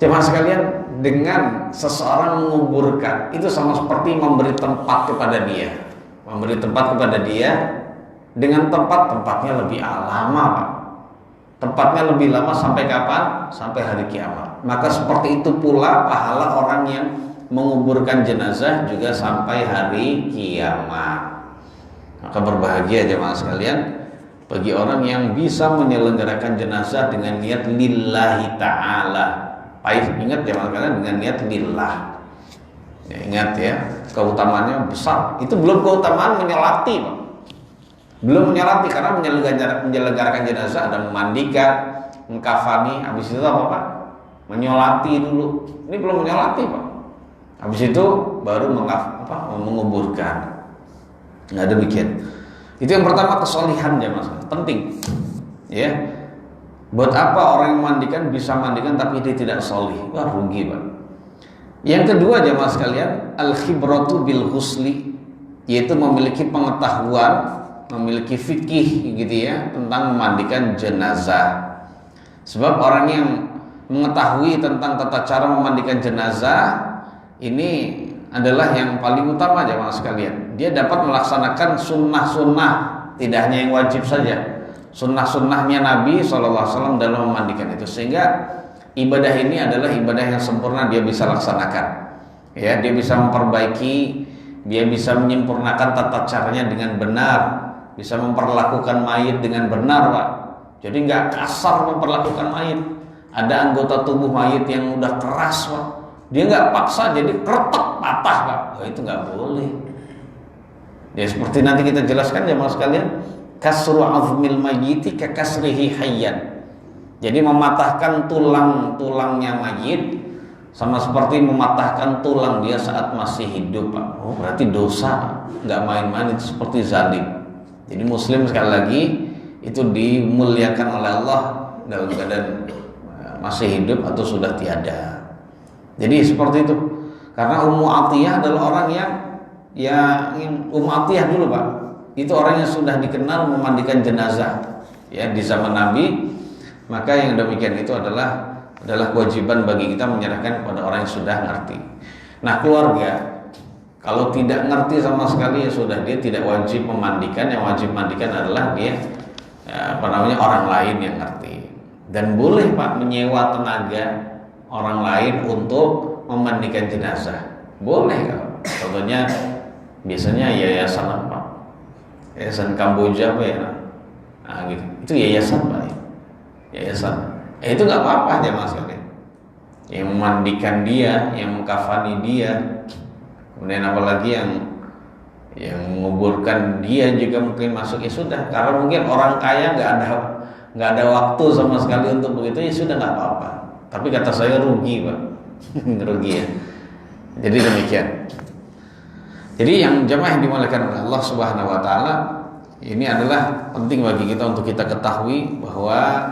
Jemaah sekalian, dengan seseorang menguburkan itu sama seperti memberi tempat kepada dia, dengan tempatnya lebih lama, Pak. Tempatnya lebih lama sampai kapan? Sampai hari kiamat. Maka seperti itu pula pahala orang yang menguburkan jenazah juga sampai hari kiamat. Maka berbahagia jemaah sekalian bagi orang yang bisa menyelenggarakan jenazah dengan niat lillahi ta'ala. Ingat jemaah sekalian, dengan niat lillah. Ya, ingat ya, keutamaannya besar. Itu belum keutamaan menyolati, Pak. Belum menyolati, karena menyelenggarakan jenazah ada memandikan, mengkafani, habis itu apa, Pak? Menyolati dulu. Ini belum menyolati, Pak. Habis itu baru menguburkan. Nah, demikian. Itu yang pertama, kesolihan jemaah, penting. Ya. Buat apa orang yang mandikan bisa mandikan tapi dia tidak solih? Wah, rugi, Pak. Yang kedua jemaah sekalian, al-khibratu bil ghusli, yaitu memiliki pengetahuan, memiliki fikih gitu ya tentang memandikan jenazah. Sebab orang yang mengetahui tentang tata cara memandikan jenazah ini adalah yang paling utama jemaah sekalian. Dia dapat melaksanakan sunnah-sunnah, tidak hanya yang wajib saja, sunnah-sunnahnya Nabi SAW dalam memandikan itu, sehingga ibadah ini adalah ibadah yang sempurna dia bisa laksanakan. Ya, dia bisa memperbaiki, dia bisa menyempurnakan tata caranya dengan benar, bisa memperlakukan mayit dengan benar, Pak. Jadi nggak kasar memperlakukan mayit. Ada anggota tubuh mayit yang udah keras, Pak. Dia nggak paksa jadi kretek patah, Pak. Oh, itu nggak boleh. Ya seperti nanti kita jelaskan jemaah sekalian, kasru azmil mayyiti ka kasrihi hayyan. Jadi mematahkan tulang-tulangnya mayit sama seperti mematahkan tulang dia saat masih hidup, Pak. Oh, berarti dosa, nggak main-main, itu seperti zalim. Jadi muslim sekali lagi itu dimuliakan oleh Allah dalam keadaan masih hidup atau sudah tiada. Jadi seperti itu. Karena Ummu Atiyah adalah orang yang Ummu Atiyah dulu, Pak. Itu orang yang sudah dikenal memandikan jenazah ya di zaman Nabi. Maka yang demikian itu adalah kewajiban bagi kita menyerahkan kepada orang yang sudah ngerti. Nah, keluarga kalau tidak ngerti sama sekali ya sudah, dia tidak wajib memandikan. Yang wajib mandikan adalah dia orang lain yang ngerti. Dan boleh, Pak, menyewa tenaga orang lain untuk memandikan jenazah. Boleh, Pak. Contohnya biasanya yayasan apa? Yayasan Kamboja apa ya? Nah, gitu. Itu yayasan, Pak. Yayasan. Itu nggak apa-apa jemaah sekalian. Yang memandikan dia, yang mengkafani dia, kemudian apalagi yang menguburkan dia juga mungkin masuk, ya sudah. Karena mungkin orang kaya nggak ada waktu sama sekali untuk begitu, ya sudah nggak apa-apa. Tapi kata saya rugi, Pak. Rugi ya. Jadi demikian. Jadi yang jemaah yang dimuliakan oleh Allah Subhanahu Wa Taala, ini adalah penting bagi kita untuk kita ketahui bahwa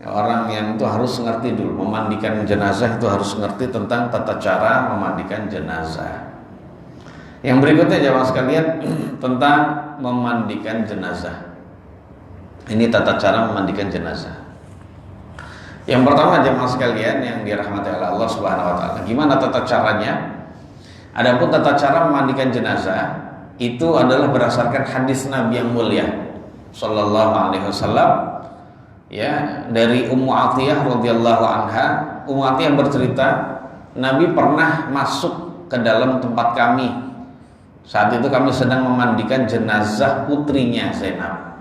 orang yang itu harus ngerti dulu memandikan jenazah, itu harus ngerti tentang tata cara memandikan jenazah. Yang berikutnya jemaah sekalian tentang memandikan jenazah. Ini tata cara memandikan jenazah. Yang pertama jemaah sekalian yang dirahmati oleh Allah Subhanahu Wa Taala, gimana tata caranya? Adapun tata cara memandikan jenazah itu adalah berdasarkan hadis Nabi yang mulia Sallallahu Alaihi Wasallam. Ya, dari Ummu Atiyah radhiyallahu anha. Ummu Atiyah bercerita, Nabi pernah masuk ke dalam tempat kami. Saat itu kami sedang memandikan jenazah putrinya Zainab.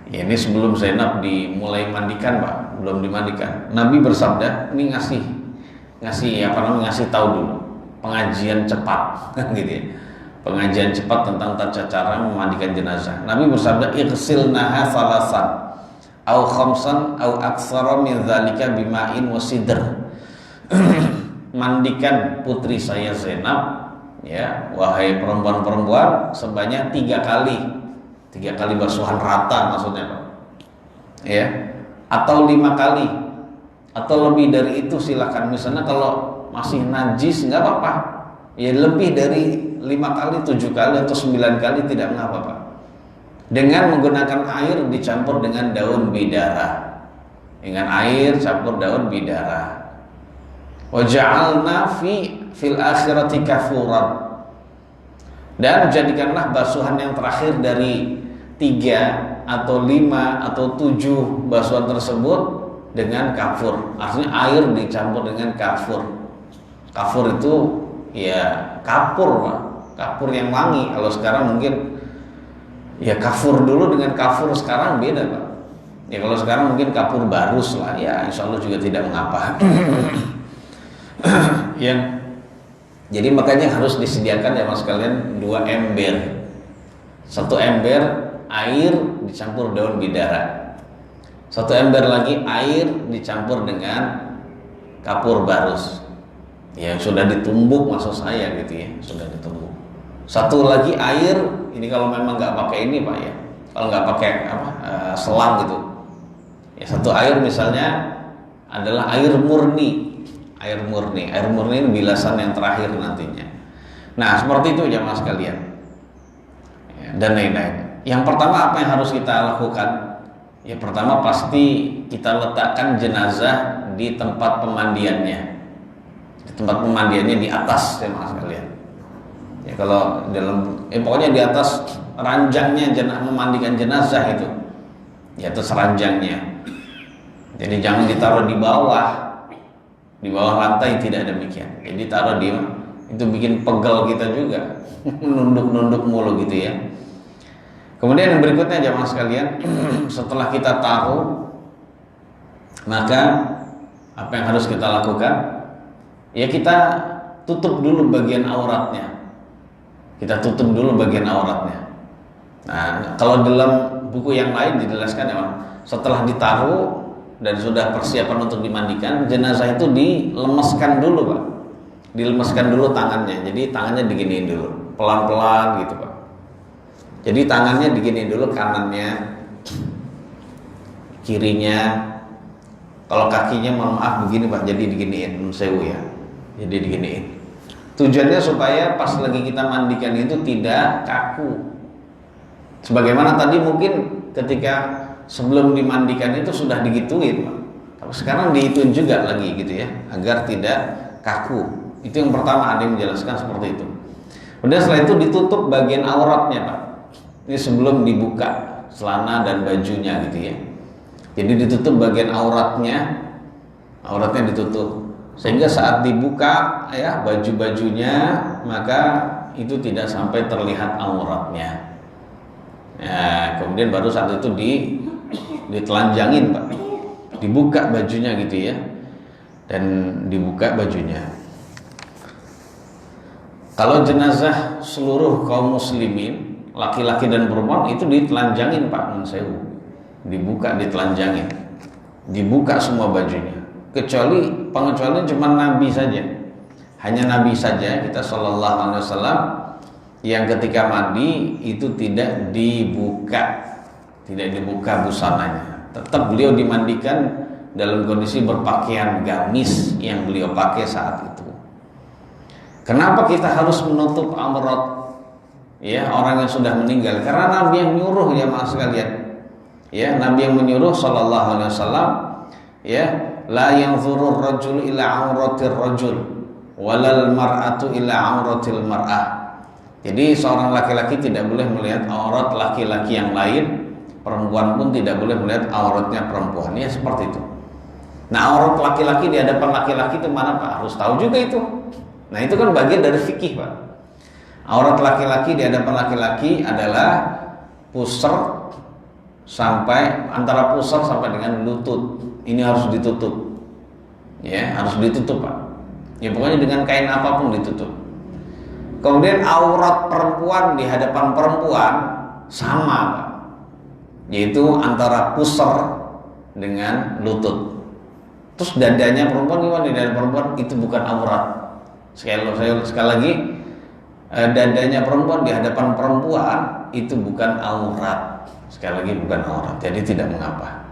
Ya, ini sebelum Zainab dimulai mandikan, Pak, belum dimandikan. Nabi bersabda, ini ngasih tahu dulu, pengajian cepat, gitu ya. Pengajian cepat tentang tata cara memandikan jenazah. Nabi bersabda, ighsilnaha salasan au khamsan au aksara min dzalika bima'in wa sidr. Mandikan putri saya Zainab, ya, wahai perempuan-perempuan, sebanyak 3 kali basuhan rata, maksudnya, Pak. Ya, atau 5 kali atau lebih dari itu silakan. Misalnya kalau masih najis nggak apa-apa, ya lebih dari 5 kali, 7 kali atau 9 kali tidak mengapa-apa, dengan menggunakan air dicampur dengan daun bidara, dengan air campur daun bidara. Wa ja'alna fil akhirati kafuran, dan jadikanlah basuhan yang terakhir dari 3 atau 5 atau 7 basuhan tersebut dengan kafur. Artinya air dicampur dengan kafur. Kafur itu ya kapur, Pak. Kapur yang wangi. Kalau sekarang mungkin ya kafur dulu dengan kafur sekarang beda, Pak. Ya kalau sekarang mungkin kapur barus lah, ya insya Allah juga tidak mengapa. Ya, jadi makanya harus disediakan ya mas kalian 2 ember. 1 ember air dicampur daun bidara, 1 ember lagi air dicampur dengan kapur barus. Ya sudah ditumbuk maksud saya gitu ya, sudah ditumbuk. 1 lagi air, ini kalau memang nggak pakai ini Pak ya, kalau nggak pakai selang gitu. Ya 1 air misalnya adalah air murni. Air murni ini bilasan yang terakhir nantinya. Nah seperti itu jamaah sekalian ya, dan lain-lain. Yang pertama apa yang harus kita lakukan? Ya pertama pasti kita letakkan jenazah di tempat pemandiannya. Di tempat pemandiannya di atas jamaah sekalian. Ya kalau dalam pokoknya di atas ranjangnya memandikan jenazah itu. Ya atas ranjangnya. Jadi jangan ditaruh di bawah lantai, tidak demikian. Jadi taruh di, itu bikin pegel kita juga, nunduk mulu gitu ya. Kemudian yang berikutnya jamaah sekalian, setelah kita taruh, maka apa yang harus kita lakukan? Ya kita tutup dulu bagian auratnya. Kita tutup dulu bagian auratnya. Nah, kalau dalam buku yang lain dijelaskan ya, setelah ditaruh dan sudah persiapan untuk dimandikan, jenazah itu dilemeskan dulu Pak. Dilemeskan dulu tangannya. Jadi tangannya diginiin dulu, pelan-pelan gitu Pak. Jadi tangannya diginiin dulu, kanannya, kirinya. Kalau kakinya mohon maaf begini Pak, jadi diginiin, sewu ya. Jadi diginiin. Tujuannya supaya pas lagi kita mandikan itu tidak kaku. Sebagaimana tadi mungkin ketika sebelum dimandikan itu sudah digituin Pak. Tapi sekarang dihituin juga lagi gitu ya, agar tidak kaku. Itu yang pertama, ada yang menjelaskan seperti itu. Kemudian setelah itu ditutup bagian auratnya Pak. Ini sebelum dibuka celana dan bajunya gitu ya. Jadi ditutup bagian auratnya ditutup. Sehingga saat dibuka ya baju-bajunya, maka itu tidak sampai terlihat auratnya. Nah, kemudian baru saat itu ditelanjangin Pak, dibuka bajunya gitu ya, dan dibuka bajunya. Kalau jenazah seluruh kaum muslimin, laki-laki dan perempuan, itu ditelanjangin Pak Munsewu, dibuka, ditelanjangin, dibuka semua bajunya, kecuali pengecualian cuma Nabi saja, hanya Nabi saja kita Shallallahu Alaihi Wasallam yang ketika mandi itu tidak dibuka busananya. Tetap beliau dimandikan dalam kondisi berpakaian gamis yang beliau pakai saat itu. Kenapa kita harus menutup aurat ya orang yang sudah meninggal? Karena Nabi yang nyuruh ya mas sekalian. Ya, Nabi yang menyuruh Shallallahu Alaihi Wasallam ya, la yanzurur rajul ila auratir rajul walal mar'atu ila auratil mar'ah. Jadi seorang laki-laki tidak boleh melihat aurat laki-laki yang lain, perempuan pun tidak boleh melihat auratnya perempuan. Ya seperti itu. Nah aurat laki-laki di hadapan laki-laki itu mana Pak? Harus tahu juga itu. Nah itu kan bagian dari fikih Pak. Aurat laki-laki di hadapan laki-laki adalah pusar sampai antara pusar sampai dengan lutut. Ini harus ditutup. Ya harus ditutup Pak. Ya pokoknya dengan kain apapun ditutup. Kemudian aurat perempuan di hadapan perempuan sama Pak, yaitu antara pusar dengan lutut. Terus dadanya perempuan gimana? Di dada perempuan itu bukan aurat. Sekali lagi, dadanya perempuan di hadapan perempuan itu bukan aurat. Sekali lagi bukan aurat. Jadi tidak mengapa.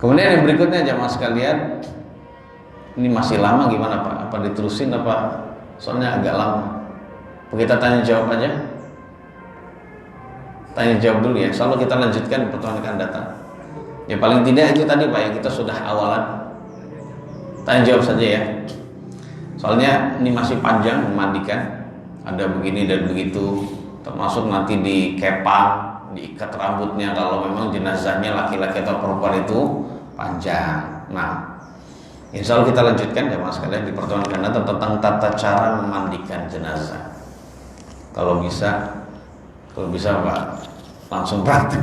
Kemudian yang berikutnya jamaah sekalian, ini masih lama gimana Pak? Apa diterusin apa? Soalnya agak lama. Kita tanya jawab aja. Tanya jawab dulu ya. Selalu kita lanjutkan pertemuan akan datang. Ya paling tidak itu tadi Pak yang kita sudah awalan. Tanya jawab saja ya. Soalnya ini masih panjang memandikan. Ada begini dan begitu. Termasuk nanti dikepang, diikat rambutnya kalau memang jenazahnya laki-laki atau perempuan itu panjang. Nah, insya Allah kita lanjutkan ya mas sekalian di pertemuan akan datang tentang tata cara memandikan jenazah. Kalau bisa Pak langsung praktek.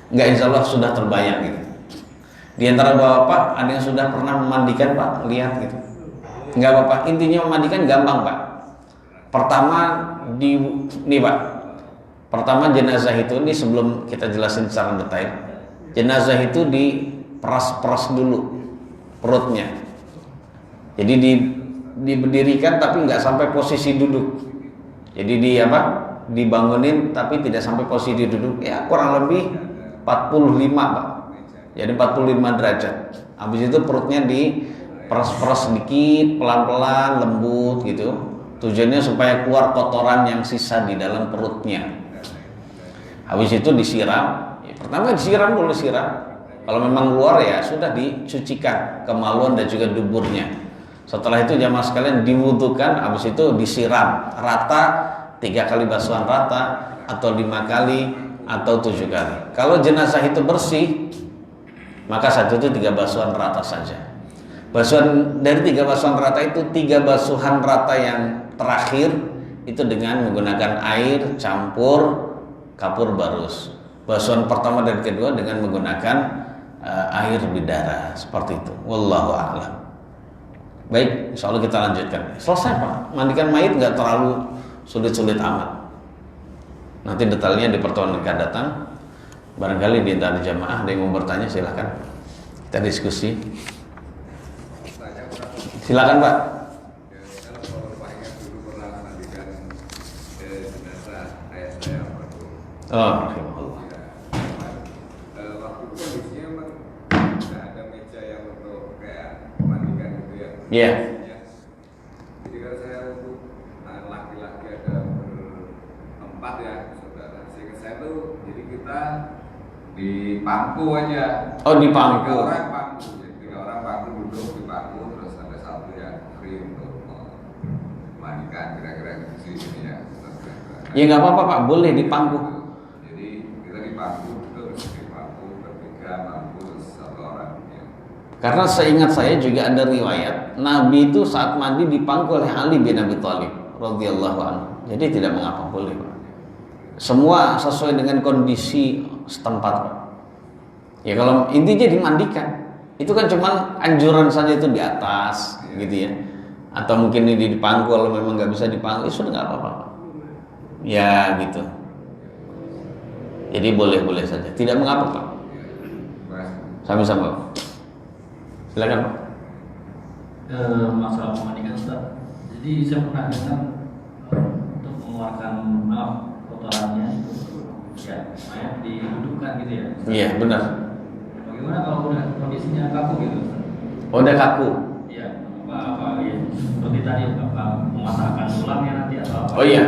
Enggak, insya Allah sudah terbayang gitu. Di antara bapak ada yang sudah pernah memandikan Pak, lihat gitu. Enggak Bapak, intinya memandikan gampang Pak. Pertama nih Pak. Pertama jenazah itu, ini sebelum kita jelasin secara detail. Jenazah itu diperas-peras dulu perutnya. Jadi diberdirikan tapi nggak sampai posisi duduk. Jadi dibangunin tapi tidak sampai posisi duduk. Ya kurang lebih 45 Pak. Jadi 45 derajat. Habis itu perutnya diperas-peras sedikit, pelan-pelan, lembut gitu. Tujuannya supaya keluar kotoran yang sisa di dalam perutnya. Habis itu disiram. Pertama disiram dulu. Kalau memang keluar ya sudah dicucikan kemaluan dan juga duburnya. Setelah itu jamaah sekalian diwudukan. Habis itu disiram rata 3 kali basuhan rata atau 5 kali atau 7 kali. Kalau jenazah itu bersih, maka satu itu 3 basuhan rata saja. Basuhan dari 3 basuhan rata itu 3 basuhan rata yang terakhir itu dengan menggunakan air campur kapur barus. Basuhan pertama dan kedua dengan menggunakan air bidara seperti itu. Wallahu a'lam. Baik, insya Allah kita lanjutkan. Selesai Pak. Mandikan mayit nggak terlalu sulit-sulit amat. Nanti detailnya di pertemuan akan datang. Barangkali di antara jamaah ada yang mau bertanya, silahkan kita diskusi. Silakan Pak. Oh, rahimahullah. Waktu itu kondisinya memang nggak ada meja yang untuk kayak memandikan gitu ya. Iya. Jadi kalau saya untuk laki-laki ada berempat ya saudara. Sehingga saya tuh jadi kita di pangku aja. Oh di pangku. 3 orang pangku, jadi 3 orang pangku duduk di pangku, terus ada satu yang free untuk memandikan kira-kira di sini ya. Ya nggak apa-apa Pak, boleh di pangku. Jadi kita di pangku, terus di pangku bertiga pangku satu orang. Ya. Karena seingat saya juga ada riwayat Nabi itu saat mandi dipangku oleh Ali bin Abi Thalib radhiyallahu anhu. Jadi tidak mengapa, boleh Pak. Semua sesuai dengan kondisi setempat Pak. Ya kalau intinya dimandikan, itu kan cuma anjuran saja itu di atas gitu ya. Atau mungkin ini di pangku, kalau memang nggak bisa dipangku, sudah nggak apa-apa Pak. Ya gitu. Jadi boleh-boleh saja, tidak mengapa Pak. Sama-sama. Silakan Pak. Masalah pemandikan Ustaz. Jadi saya pernah dengar untuk mengeluarkan kotorannya itu ya mayat didudukkan gitu ya. Iya benar. Bagaimana kalau udah kondisinya kaku gitu Ustaz? Oh, udah kaku. Iya. Apa ya seperti tadi apa mematahkan tulangnya nanti atau apa? Oh iya.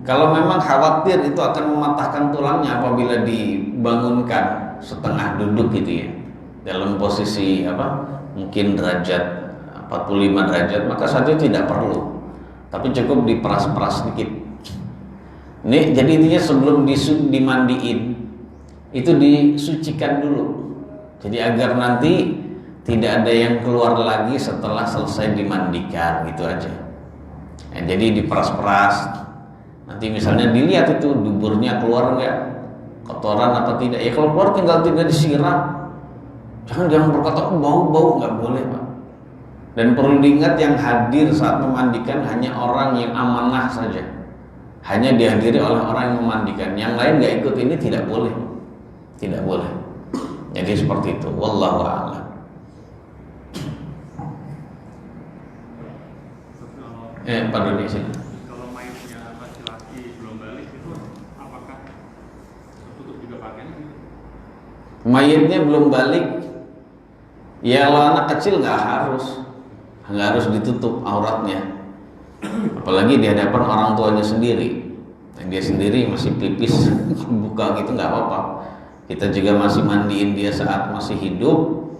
Kalau memang khawatir itu akan mematahkan tulangnya apabila dibangunkan setengah duduk gitu ya, dalam posisi mungkin derajat 45 derajat, maka saat itu tidak perlu, tapi cukup diperas-peras sedikit. Ini jadi intinya sebelum dimandiin itu disucikan dulu, jadi agar nanti tidak ada yang keluar lagi setelah selesai dimandikan gitu aja. Ya, jadi diperas-peras. Nanti misalnya dilihat itu duburnya keluar nggak, kotoran apa tidak. Ya kalau keluar tinggal disiram. Jangan berkata bau, nggak boleh Pak. Dan perlu diingat yang hadir saat memandikan hanya orang yang amanah saja. Hanya dihadiri oleh orang yang memandikan. Yang lain nggak ikut ini tidak boleh. Tidak boleh. Jadi seperti itu. Wallahu a'lam. Pak Doni sini. mayitnya belum balik, ya kalau anak kecil nggak harus ditutup auratnya, apalagi di hadapan orang tuanya sendiri. Dia sendiri masih pipis buka gitu nggak apa-apa, kita juga masih mandiin dia saat masih hidup,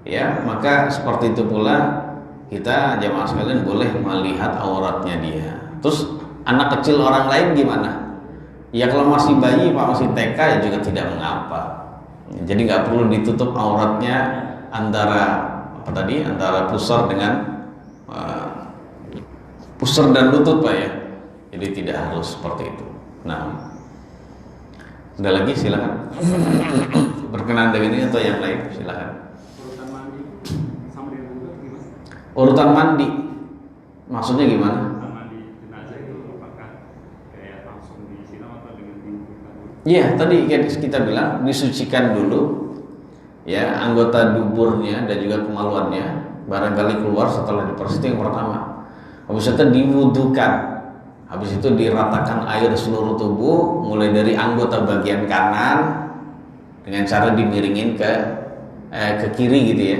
ya maka seperti itu pula kita jamaah sekalian boleh melihat auratnya dia. Terus anak kecil orang lain gimana? Ya kalau masih bayi, Pak, masih TK ya juga tidak mengapa. Jadi nggak perlu ditutup auratnya antara antara pusar dengan pusar dan lutut, Pak ya. Jadi tidak harus seperti itu. Nah, ada lagi silakan. Berkenan dengan ini atau yang lain silakan. Urutan mandi sama dengan wudhu gimana? Urutan mandi, maksudnya gimana? Urutan mandi jenazah itu apakah kayak langsung disiram atau dengan diwudhukan dulu? Iya, tadi kita bilang disucikan dulu, ya anggota duburnya dan juga kemaluannya, barangkali keluar setelah dipersih yang pertama. Habis itu diwudukan, habis itu diratakan air seluruh tubuh, mulai dari anggota bagian kanan dengan cara dimiringin ke kiri gitu ya.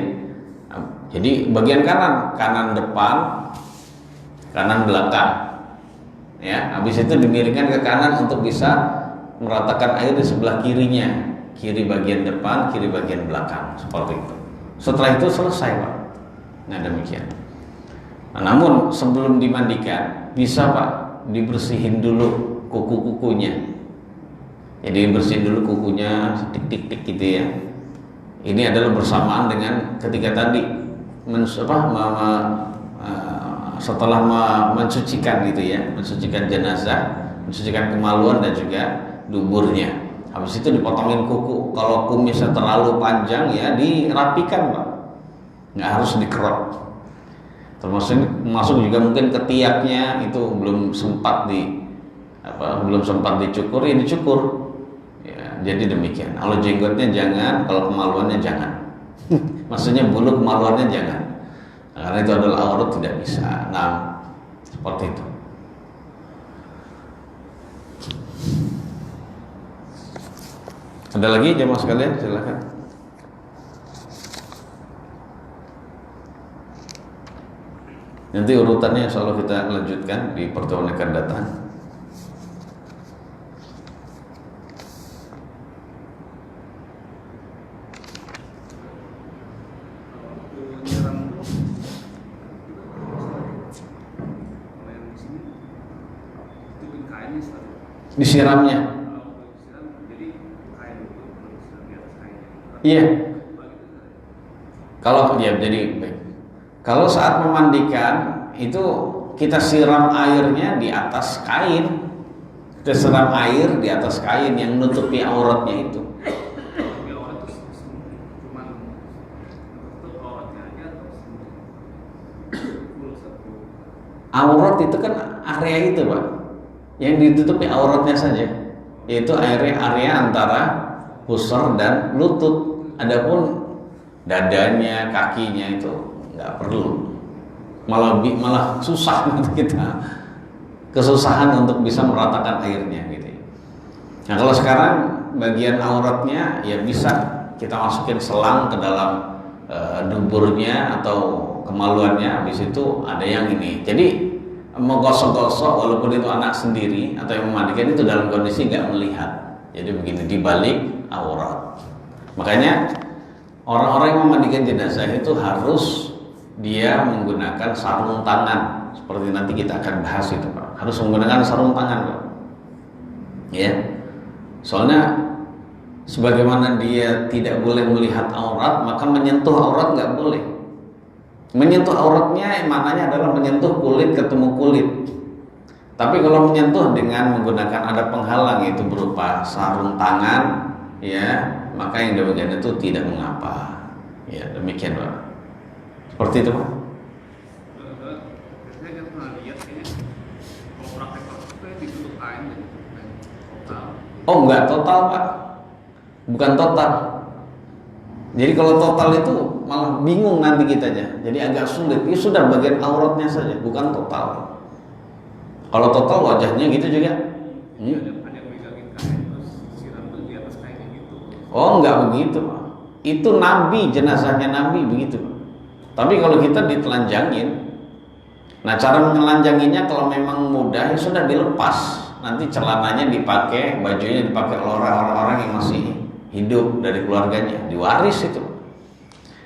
Jadi bagian kanan depan, kanan belakang, ya. Habis itu dimiringkan ke kanan untuk bisa meratakan air di sebelah kirinya, kiri bagian depan, kiri bagian belakang, seperti itu. Setelah itu selesai, Pak. Nah demikian. Nah, namun sebelum dimandikan bisa, Pak, dibersihin dulu kuku-kukunya. Jadi bersihin dulu kukunya tik-tik-tik gitu ya. Ini adalah bersamaan dengan ketika tadi setelah mensucikan gitu ya, mensucikan jenazah, mensucikan kemaluan dan juga duburnya. Habis itu dipotongin kuku. Kalau kumisnya terlalu panjang ya dirapikan, Pak. Nggak harus dikerok. Termasuk juga mungkin ketiaknya itu belum sempat dicukur, ya dicukur. Ya, jadi demikian. Kalau jenggotnya jangan, kalau kemaluannya jangan. Maksudnya bulu kemaluannya jangan. Nah, karena itu adalah aurat, tidak bisa. Nah, seperti itu. Ada lagi jemaah sekalian, silakan. Nanti urutannya insya Allah kita lanjutkan di pertemuan yang akan datang. Disiramnya. Iya. Kalau ya jadi baik. Kalau saat memandikan itu kita siram airnya di atas kain. Kita siram air di atas kain yang nutupi auratnya itu. Aurat itu kan area itu, Pak. Yang ditutupi auratnya saja, yaitu area antara pusar dan lutut. Adapun dadanya, kakinya itu nggak perlu. Malah susah nanti kita kesusahan untuk bisa meratakan airnya gitu. Nah kalau sekarang bagian auratnya ya bisa kita masukin selang ke dalam duburnya atau kemaluannya, habis itu ada yang ini. Jadi menggosok-gosok walaupun itu anak sendiri atau yang memandikan itu dalam kondisi nggak melihat. Jadi begini, dibalik aurat. Makanya orang-orang yang memandikan jenazah itu harus dia menggunakan sarung tangan. Seperti nanti kita akan bahas itu, Pak. Harus menggunakan sarung tangan, Pak. Ya. Soalnya sebagaimana dia tidak boleh melihat aurat, maka menyentuh aurat nggak boleh. Menyentuh auratnya maknanya adalah menyentuh kulit ketemu kulit. Tapi kalau menyentuh dengan menggunakan ada penghalang, yaitu berupa sarung tangan, ya, maka yang demikian itu tidak mengapa. Ya, demikian, Pak. Seperti itu, Pak. Saya nggak pernah lihat kayaknya kalau praktek itu ditutup kain total. Oh, enggak total, Pak. Bukan total. Jadi kalau total itu malah bingung nanti kitanya. Jadi agak sulit. Ini sudah bagian auratnya saja, bukan total. Kalau total wajahnya gitu juga. Ada yang megangin kain terus siram tuh di atas kainnya gitu. Oh, enggak begitu, Pak. Itu Nabi, jenazahnya Nabi begitu. Tapi kalau kita ditelanjangin, nah cara menelanjanginya kalau memang mudah ya sudah dilepas. Nanti celananya dipakai, bajunya dipakai oleh orang-orang yang masih hidup dari keluarganya, diwaris itu.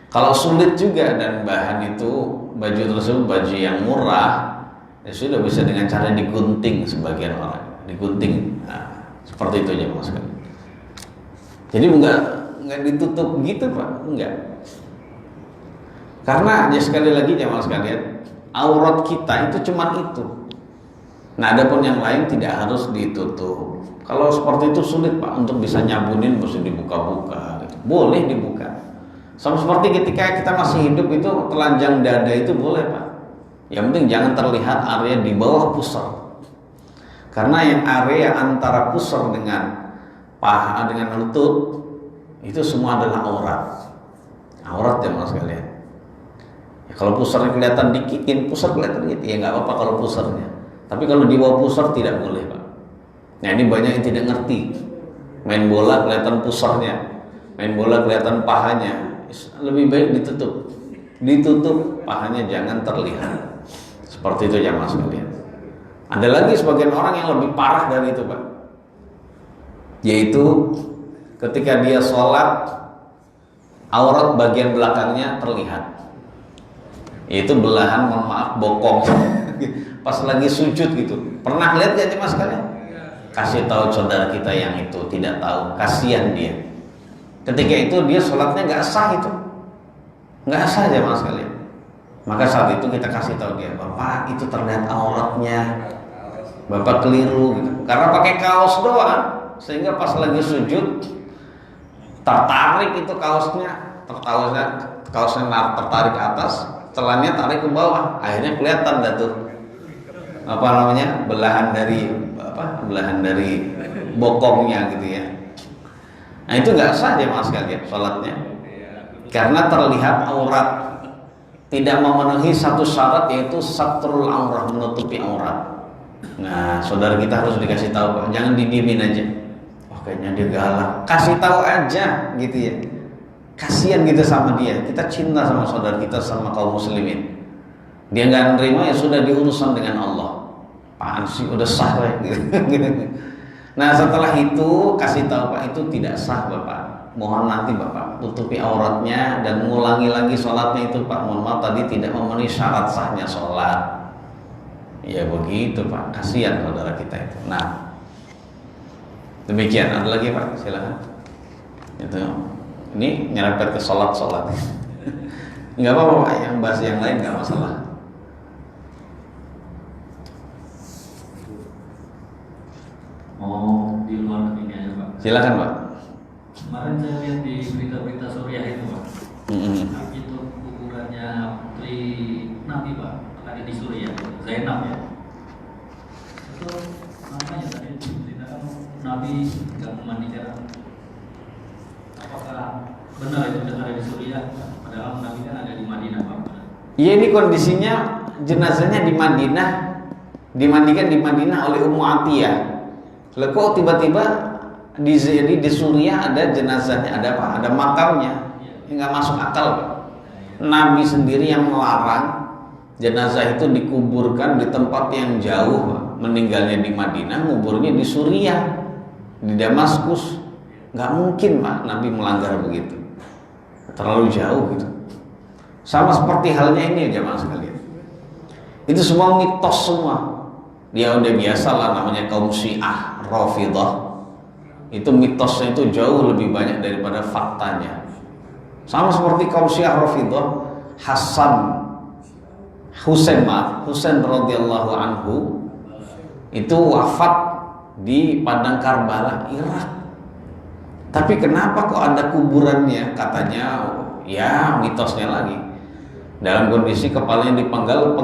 Kalau sulit juga dan bahan itu, baju tersebut baju yang murah, ya sudah bisa dengan cara digunting sebagian orang, digunting. Nah, seperti itu aja Mas. Jadi enggak ditutup gitu Pak, enggak. Karena ya sekali lagi jemaah sekalian, aurat kita itu cuma itu. Nah, adapun yang lain tidak harus ditutup. Kalau seperti itu sulit Pak, untuk bisa nyabunin mesti dibuka-buka. Gitu. Boleh dibuka. Sama seperti ketika kita masih hidup itu telanjang dada itu boleh Pak. Yang penting jangan terlihat area di bawah pusar. Karena yang area antara pusar dengan paha dengan lutut itu semua adalah aurat. Aurat ya Mas sekalian. Ya, kalau pusarnya kelihatan dikitin, pusar kelihatan dikit, ya nggak apa-apa kalau pusarnya. Tapi kalau di bawah pusar tidak boleh Pak. Nah ini banyak yang tidak ngerti. Main bola kelihatan pusarnya, main bola kelihatan pahanya. Lebih baik ditutup. Ditutup pahanya jangan terlihat. Seperti itu ya Mas sekalian. Ada lagi sebagian orang yang lebih parah dari itu Pak. Yaitu ketika dia sholat, aurat bagian belakangnya terlihat. Yaitu belahan, mohon maaf, bokong. Pas lagi sujud gitu. Pernah lihat gak Mas sekalian? Kasih tahu saudara kita yang itu tidak tahu, kasihan dia. Ketika itu dia sholatnya nggak sah itu, nggak sah aja Mas sekalian. Maka saat itu kita kasih tahu dia, Bapak itu terlihat auratnya, Bapak keliru gitu. Karena pakai kaos doang, sehingga pas lagi sujud tertarik itu kaosnya tertarik ke atas, celananya tarik ke bawah, akhirnya kelihatan dah tuh belahan dari bokongnya gitu ya. Nah itu nggak sah ya Mas sekalian sholatnya, karena terlihat aurat, tidak memenuhi satu syarat yaitu satrul aurah, menutupi aurat. Nah saudara kita harus dikasih tahu Pak, jangan didiemin aja. Oh kayaknya dia galak, kasih tahu aja gitu ya. Kasihan gitu sama dia, kita cinta sama saudara kita, sama kaum muslimin. Dia nggak nerima ya sudah, diurusan dengan Allah. Apaan sih udah sah gitu. Nah setelah itu kasih tahu Pak, itu tidak sah Bapak. Mohon nanti Bapak tutupi auratnya dan mengulangi lagi sholatnya itu Pak. Mohon maaf tadi tidak memenuhi syarat sahnya sholat. Ya begitu Pak, kasihan saudara kita itu. Nah demikian, ada lagi Pak, silakan. Itu ini nyerempet ke sholat. Nggak apa-apa Pak, yang bahas yang lain nggak masalah. Oh, di luar ini aja Pak. Silakan Pak. Kemarin saya lihat di berita-berita Suriah itu Pak. Itu kuburannya putri Nabi Pak, ada di Suriah, Zainab ya. Itu namanya tadi diceritakan Nabi nggak memandikan. Apakah benar itu ada di Suriah? Padahal Nabi kan ada di Madinah Pak. Iya, ini kondisinya jenazahnya di Madinah, dimandikan di Madinah oleh Ummu Atiyah. Lalu kok tiba-tiba di Suriah ada jenazahnya, ada apa? Ada makamnya. Nggak masuk akal Pak. Nabi sendiri yang melarang jenazah itu dikuburkan di tempat yang jauh Pak. Meninggalnya di Madinah, nguburnya di Suriah, di Damaskus. Nggak mungkin Pak Nabi melanggar begitu, terlalu jauh gitu. Sama seperti halnya ini aja Mas sekalian. Itu semua mitos semua. Dia udah biasa lah namanya kaum Syiah Rafidhah. Itu mitosnya itu jauh lebih banyak daripada faktanya. Sama seperti kaum Syiah Rafidhah, Husain radhiyallahu anhu itu wafat di padang Karbala, Irak. Tapi kenapa kok ada kuburannya? Katanya ya mitosnya lagi. Dalam kondisi kepalanya dipenggal,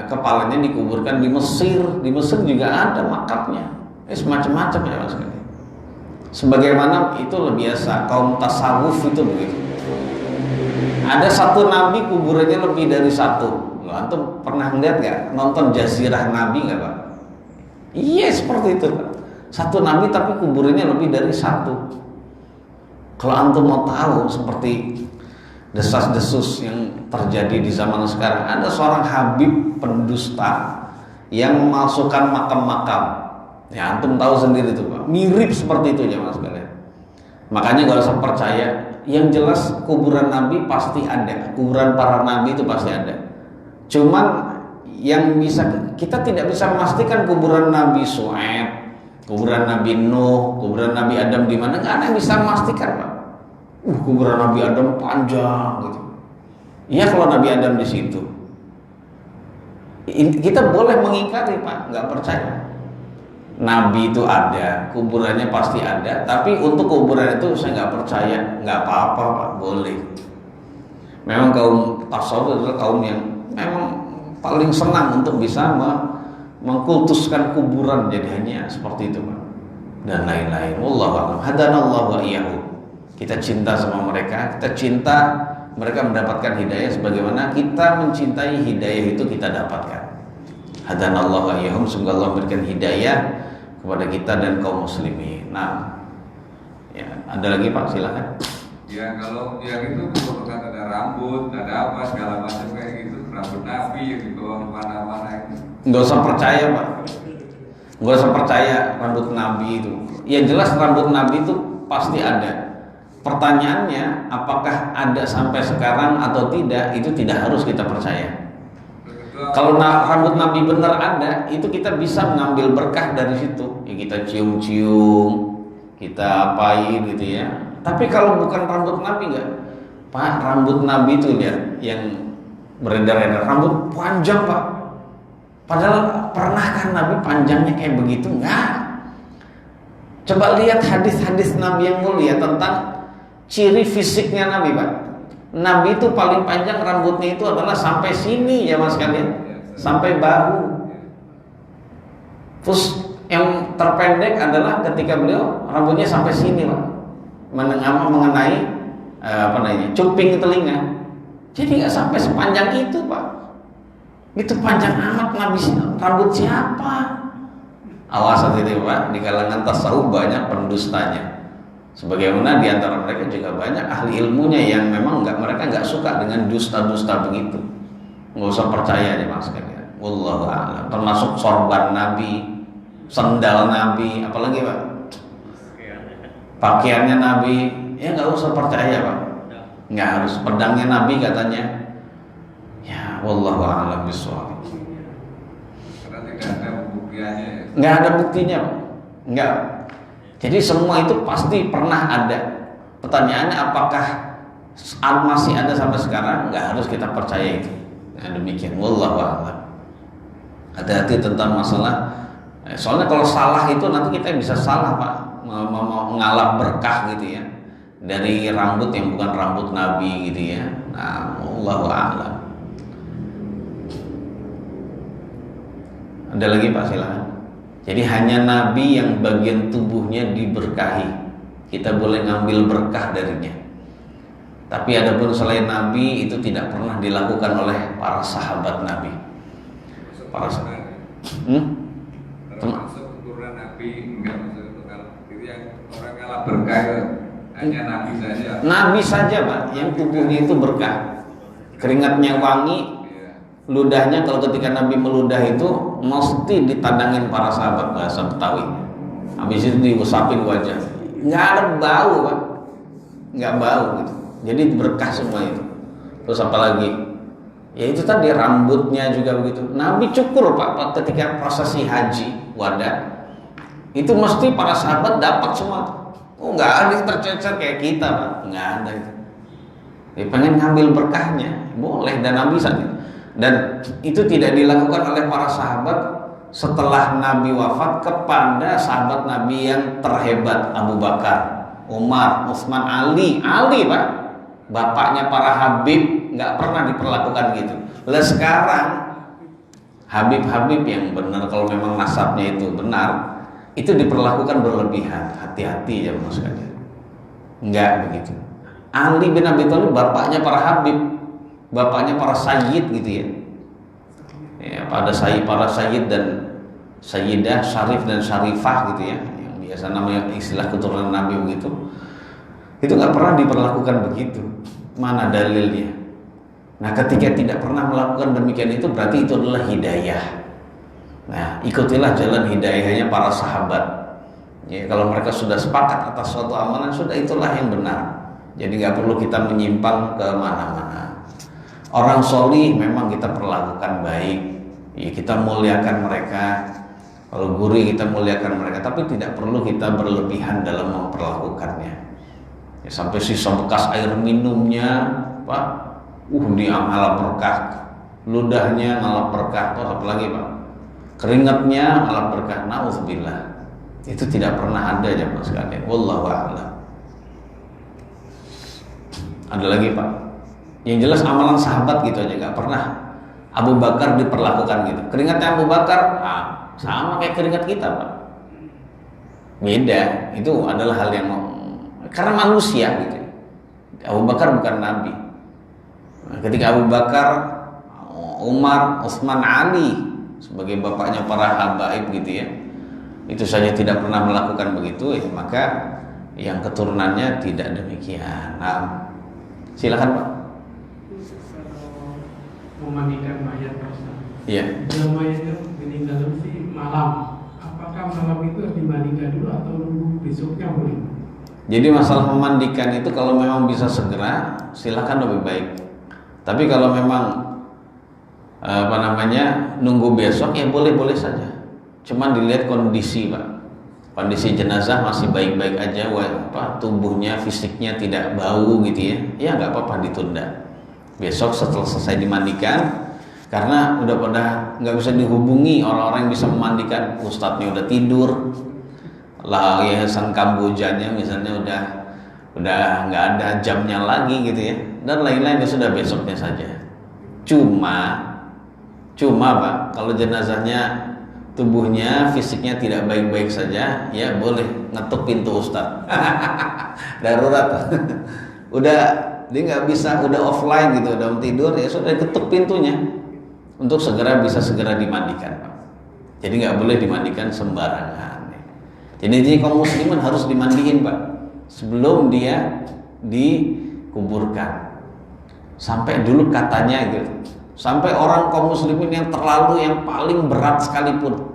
kepalanya dikuburkan di Mesir. Di Mesir juga ada makamnya. Semacam-macam ya Mas. Sebagaimana itu biasa kaum tasawuf itu begitu. Ada satu nabi kuburannya lebih dari satu. Loh, antum pernah ngeliat nggak? Nonton Jazirah Nabi nggak Pak? Iya seperti itu Pak. Satu nabi tapi kuburannya lebih dari satu. Kalau antum mau tahu seperti desas-desus yang terjadi di zaman sekarang, ada seorang habib pendusta yang memasukkan makam-makam. Ya antum tahu sendiri itu Pak, mirip seperti itu jemaah sekalian. Makanya gak usah percaya. Yang jelas kuburan Nabi pasti ada, kuburan para Nabi itu pasti ada. Cuman yang bisa kita tidak bisa memastikan kuburan Nabi Syuaib, kuburan Nabi Nuh, kuburan Nabi Adam di mana, nggak ada yang bisa memastikan Pak. Kuburan Nabi Adam panjang gitu. Iya kalau Nabi Adam di situ. Kita boleh mengingkari Pak, nggak percaya. Nabi itu ada, kuburannya pasti ada. Tapi untuk kuburan itu saya nggak percaya, nggak apa-apa Pak, boleh. Memang kaum tasawuf adalah kaum yang memang paling senang untuk bisa mengkultuskan kuburan, jadi hanya seperti itu Pak. Dan lain-lain. Wallahu a'lam. Hadanallahu wa iyyahu. Kita cinta sama mereka, kita cinta mereka mendapatkan hidayah sebagaimana kita mencintai hidayah itu kita dapatkan. Hadanallahu wa iyyahum, semoga Allah memberikan hidayah kepada kita dan kaum muslimin. Nah, ya, ada lagi Pak, silakan. Ya kalau yang itu bukan ada rambut, ada apa segala macam kayak gitu, rambut Nabi yang dibawa mana-mana itu. Nggak usah percaya Pak, nggak usah percaya rambut Nabi itu. Yang jelas rambut Nabi itu pasti ada. Pertanyaannya apakah ada sampai sekarang atau tidak, itu tidak harus kita percaya. Kalau rambut Nabi benar ada, itu kita bisa mengambil berkah dari situ. Ya kita cium-cium, kita apain gitu ya. Tapi kalau bukan rambut Nabi enggak, Pak, rambut Nabi itu lihat yang beredar-edar, rambut panjang Pak. Padahal pernah kan Nabi panjangnya kayak begitu? Enggak. Coba lihat hadis-hadis Nabi yang mulia tentang ciri fisiknya Nabi Pak. Nabi itu paling panjang rambutnya itu adalah sampai sini ya mas kalian, sampai bahu. Terus yang terpendek adalah ketika beliau rambutnya sampai sini Pak, mengenai cuping telinga. Jadi nggak sampai sepanjang itu Pak. Itu panjang amat Nabi, rambut siapa? Awas hati-hati Pak, di kalangan tasawuf banyak pendustanya. Sebagaimana di antara mereka juga banyak ahli ilmunya yang memang mereka nggak suka dengan dusta-dusta begitu. Nggak usah percaya ya mas kalian. Wallahu a'lam. Termasuk sorban Nabi, sendal Nabi, apalagi Pak? Pakaiannya Nabi, ya nggak usah percaya Pak. Nggak harus. Pedangnya Nabi katanya. Ya, wallahu a'lam bishawab. Karena tidak ada buktiannya. Nggak ada buktinya Pak. Nggak. Jadi semua itu pasti pernah ada. Pertanyaannya apakah masih ada sampai sekarang? Nggak harus kita percaya itu. Nah, demikian. Wallahu a'lam. Hati-hati tentang masalah. Soalnya kalau salah itu nanti kita bisa salah Pak, mengalap berkah gitu ya, dari rambut yang bukan rambut Nabi gitu ya. Nah, wallahu a'lam. Ada lagi Pak, silakan. Jadi hanya Nabi yang bagian tubuhnya diberkahi, kita boleh ngambil berkah darinya. Tapi adapun selain Nabi itu tidak pernah dilakukan oleh para sahabat Nabi. Para sahabat. Termasuk keturunan Nabi enggak masuk itu kalau itu yang orang kalah berkah hanya Nabi saja. Nabi saja Pak, yang tubuhnya itu berkah, keringatnya wangi. Ludahnya kalau ketika Nabi meludah itu mesti ditandangin para sahabat, bahasa Betawi. Habis itu diusapin wajah, nggak ada bau Pak, nggak bau gitu. Jadi berkah semua itu. Terus apa lagi? Ya itu tadi rambutnya juga begitu. Nabi cukur Pak ketika prosesi haji wada, itu mesti para sahabat dapat semua. Oh nggak ada yang tercecer kayak kita Pak, nggak ada itu. Dia pengen ngambil berkahnya, boleh dan Nabi saja. Dan itu tidak dilakukan oleh para sahabat setelah Nabi wafat kepada sahabat Nabi yang terhebat, Abu Bakar, Umar, Utsman, Ali Pak, bapaknya para Habib, nggak pernah diperlakukan gitu. Lah sekarang Habib-Habib yang benar, kalau memang nasabnya itu benar, itu diperlakukan berlebihan. Hati-hati ya mas sekalian, nggak begitu. Ali bin Abi Thalib bapaknya para Habib, bapaknya para sayyid gitu ya. Ya, para sayyid dan sayyidah, syarif dan syarifah gitu ya, yang biasa namanya istilah keturunan Nabi begitu. Itu nggak pernah diperlakukan begitu. Mana dalilnya? Nah, ketika tidak pernah melakukan demikian itu berarti itu adalah hidayah. Nah, ikutilah jalan hidayahnya para sahabat. Ya, kalau mereka sudah sepakat atas suatu amalan, sudah itulah yang benar. Jadi nggak perlu kita menyimpang ke mana-mana. Orang solih memang kita perlakukan baik. Ya, kita muliakan mereka. Kalau guru kita muliakan mereka, tapi tidak perlu kita berlebihan dalam memperlakukannya. Ya, sampai sisa bekas air minumnya, Pak, dia ngalap berkah, ludahnya ngalap berkah, atau apa lagi Pak? Keringatnya ngalap berkah, na'udzubillah. Itu tidak pernah ada jamaah sekalian. Wallahu a'lam. Ada lagi Pak? Yang jelas amalan sahabat gitu aja, nggak pernah Abu Bakar diperlakukan gitu. Keringatnya Abu Bakar, sama kayak keringat kita Pak. Beda. Itu adalah hal yang karena manusia gitu. Abu Bakar bukan Nabi. Ketika Abu Bakar, Umar, Utsman, Ali sebagai bapaknya para habaib gitu ya, itu saja tidak pernah melakukan begitu ya, maka yang keturunannya tidak demikian. Nah, silakan Pak. Memandikan mayat Pak Ustaz. Iya. Jika mayatnya meninggal sih malam, apakah malam itu harus dimandikan dulu atau nunggu besoknya boleh? Jadi masalah memandikan itu kalau memang bisa segera, silakan lebih baik. Tapi kalau memang nunggu besok ya boleh-boleh saja. Cuman dilihat kondisi Pak. Kondisi jenazah masih baik-baik aja, tubuhnya, fisiknya tidak bau gitu ya. Ya nggak apa-apa ditunda. Besok setelah selesai dimandikan, karena udah pada nggak bisa dihubungi orang-orang yang bisa memandikan, ustadznya udah tidur, lah yayasan Kambojanya misalnya udah nggak ada jamnya lagi gitu ya, dan lain-lain, sudah besoknya saja. Cuma Pak, kalau jenazahnya tubuhnya, fisiknya tidak baik-baik saja, ya boleh ngetuk pintu ustadz. Darurat. Udah dia nggak bisa, udah offline gitu, udah tidur, ya sudah ketuk pintunya untuk bisa segera dimandikan Pak. Jadi nggak boleh dimandikan sembarangan. Jadi kaum muslimin harus dimandiin Pak sebelum dia dikuburkan. Sampai dulu katanya gitu, sampai orang kaum muslimin yang paling berat sekalipun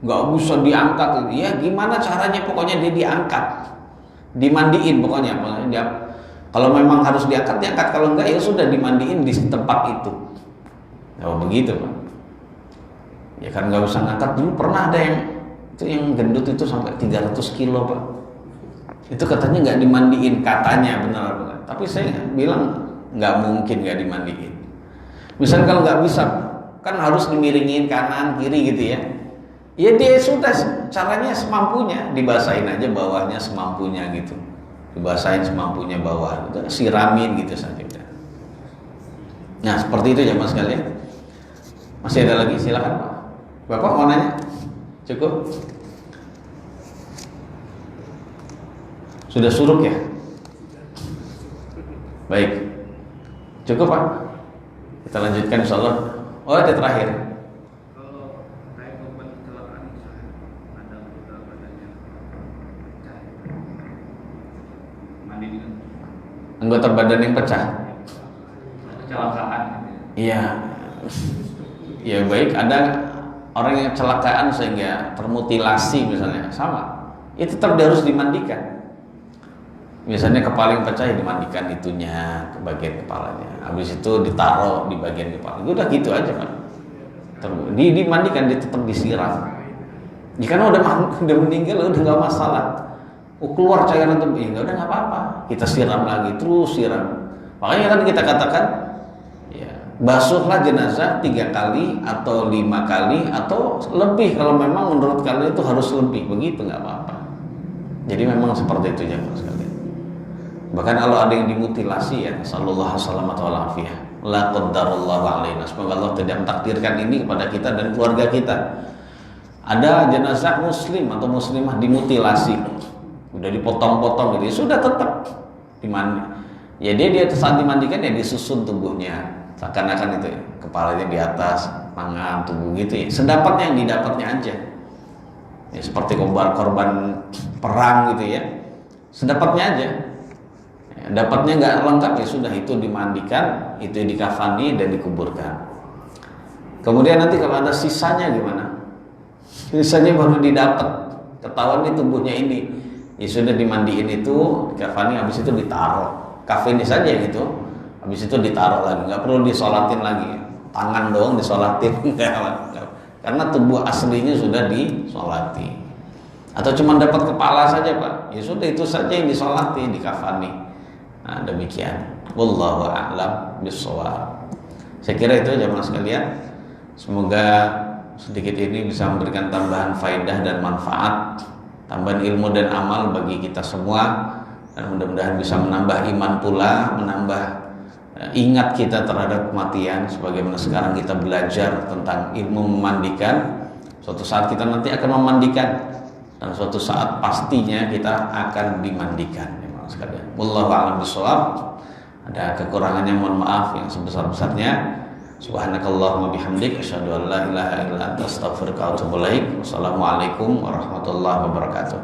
nggak bisa diangkat, ya gimana caranya, pokoknya dia diangkat, dimandiin pokoknya dia. Kalau memang harus diangkat, kalau enggak ya sudah dimandiin di tempat itu. Oh begitu Pak. Ya kan nggak usah ngangkat. Dulu pernah ada yang gendut itu sampai 300 kilo Pak. Itu katanya nggak dimandiin, katanya, benar bukan? Tapi saya bilang nggak mungkin nggak dimandiin. Misalnya kalau nggak bisa, kan harus dimiringin kanan kiri gitu ya. Ya dia sudah caranya semampunya, dibasahin aja bawahnya semampunya gitu. Dibasahin semampunya bawah, udah siramin gitu saja udah. Nah seperti itu ya mas sekalian. Masih ada lagi, silakan Pak. Bapak mau nanya? Cukup? Sudah suruk ya? Baik, cukup Pak. Kita lanjutkan insyaallah. Oh ada terakhir. Kalau kayak korban kecelakaan misalnya ada anggota badannya pecah, mandi dengan Anggota badan yang pecah. kecelakaan. Iya. Ya baik, ada orang yang kecelakaan sehingga termutilasi misalnya, sama. Itu tetap dia harus dimandikan. Misalnya kepala yang pecah, ya dimandikan itunya ke bagian kepalanya. Habis itu ditaruh di bagian kepala. Udah gitu aja Pak. Dimandikan, dia tetap disiram. Jika udah meninggal udah nggak masalah. Keluar cairan tubuh, ya udah nggak apa-apa. Kita siram lagi, terus siram. Makanya kan kita katakan, ya basuhlah jenazah 3 kali atau 5 kali atau lebih. Kalau memang menurut kalian itu harus lebih, begitu nggak apa-apa. Jadi memang seperti itu ya Mas sekalian. Bahkan kalau ada yang dimutilasi ya, sallallahu alaihi wasallam, la qaddarallahu alaina. Semoga Allah tidak mentakdirkan ini kepada kita dan keluarga kita. Ada jenazah muslim atau muslimah dimutilasi, udah dipotong-potong gitu, sudah tetap dimandi. Ya dia saat dimandikan ya disusun tubuhnya, seakan-akan itu ya, kepalanya di atas, tangan, tubuh gitu ya. Sedapatnya yang didapatnya aja. Ya seperti korban perang gitu ya, sedapatnya aja. Dapatnya nggak lengkap ya sudah, itu dimandikan, itu dikafani dan dikuburkan. Kemudian nanti kalau ada sisanya gimana? Sisanya baru didapat, ketahuan di tubuhnya ini, ya sudah dimandiin itu, dikafani, habis itu ditaruh, kafani saja gitu, habis itu ditaruh lagi, nggak perlu disolatin lagi, tangan doang disolatin, karena tubuh aslinya sudah disolati. Atau cuma dapat kepala saja Pak, ya sudah itu saja yang disolati, dikafani. Nah, demikian. Wallahu a'lam bishawab. Saya kira itu jemaah sekalian. Semoga sedikit ini bisa memberikan tambahan faedah dan manfaat, tambahan ilmu dan amal bagi kita semua, dan mudah-mudahan bisa menambah iman pula, menambah ingat kita terhadap kematian, sebagaimana sekarang kita belajar tentang ilmu memandikan. Suatu saat kita nanti akan memandikan, dan suatu saat pastinya kita akan dimandikan. Sekalian. Wallahu a'lam bishawab. Ada kekurangannya mohon maaf yang sebesar-besarnya. Subhanakallahumma bihamdik asyhadu an la ilaha illa anta astaghfiruka wa atubu ilaik. Wassalamualaikum warahmatullahi wabarakatuh.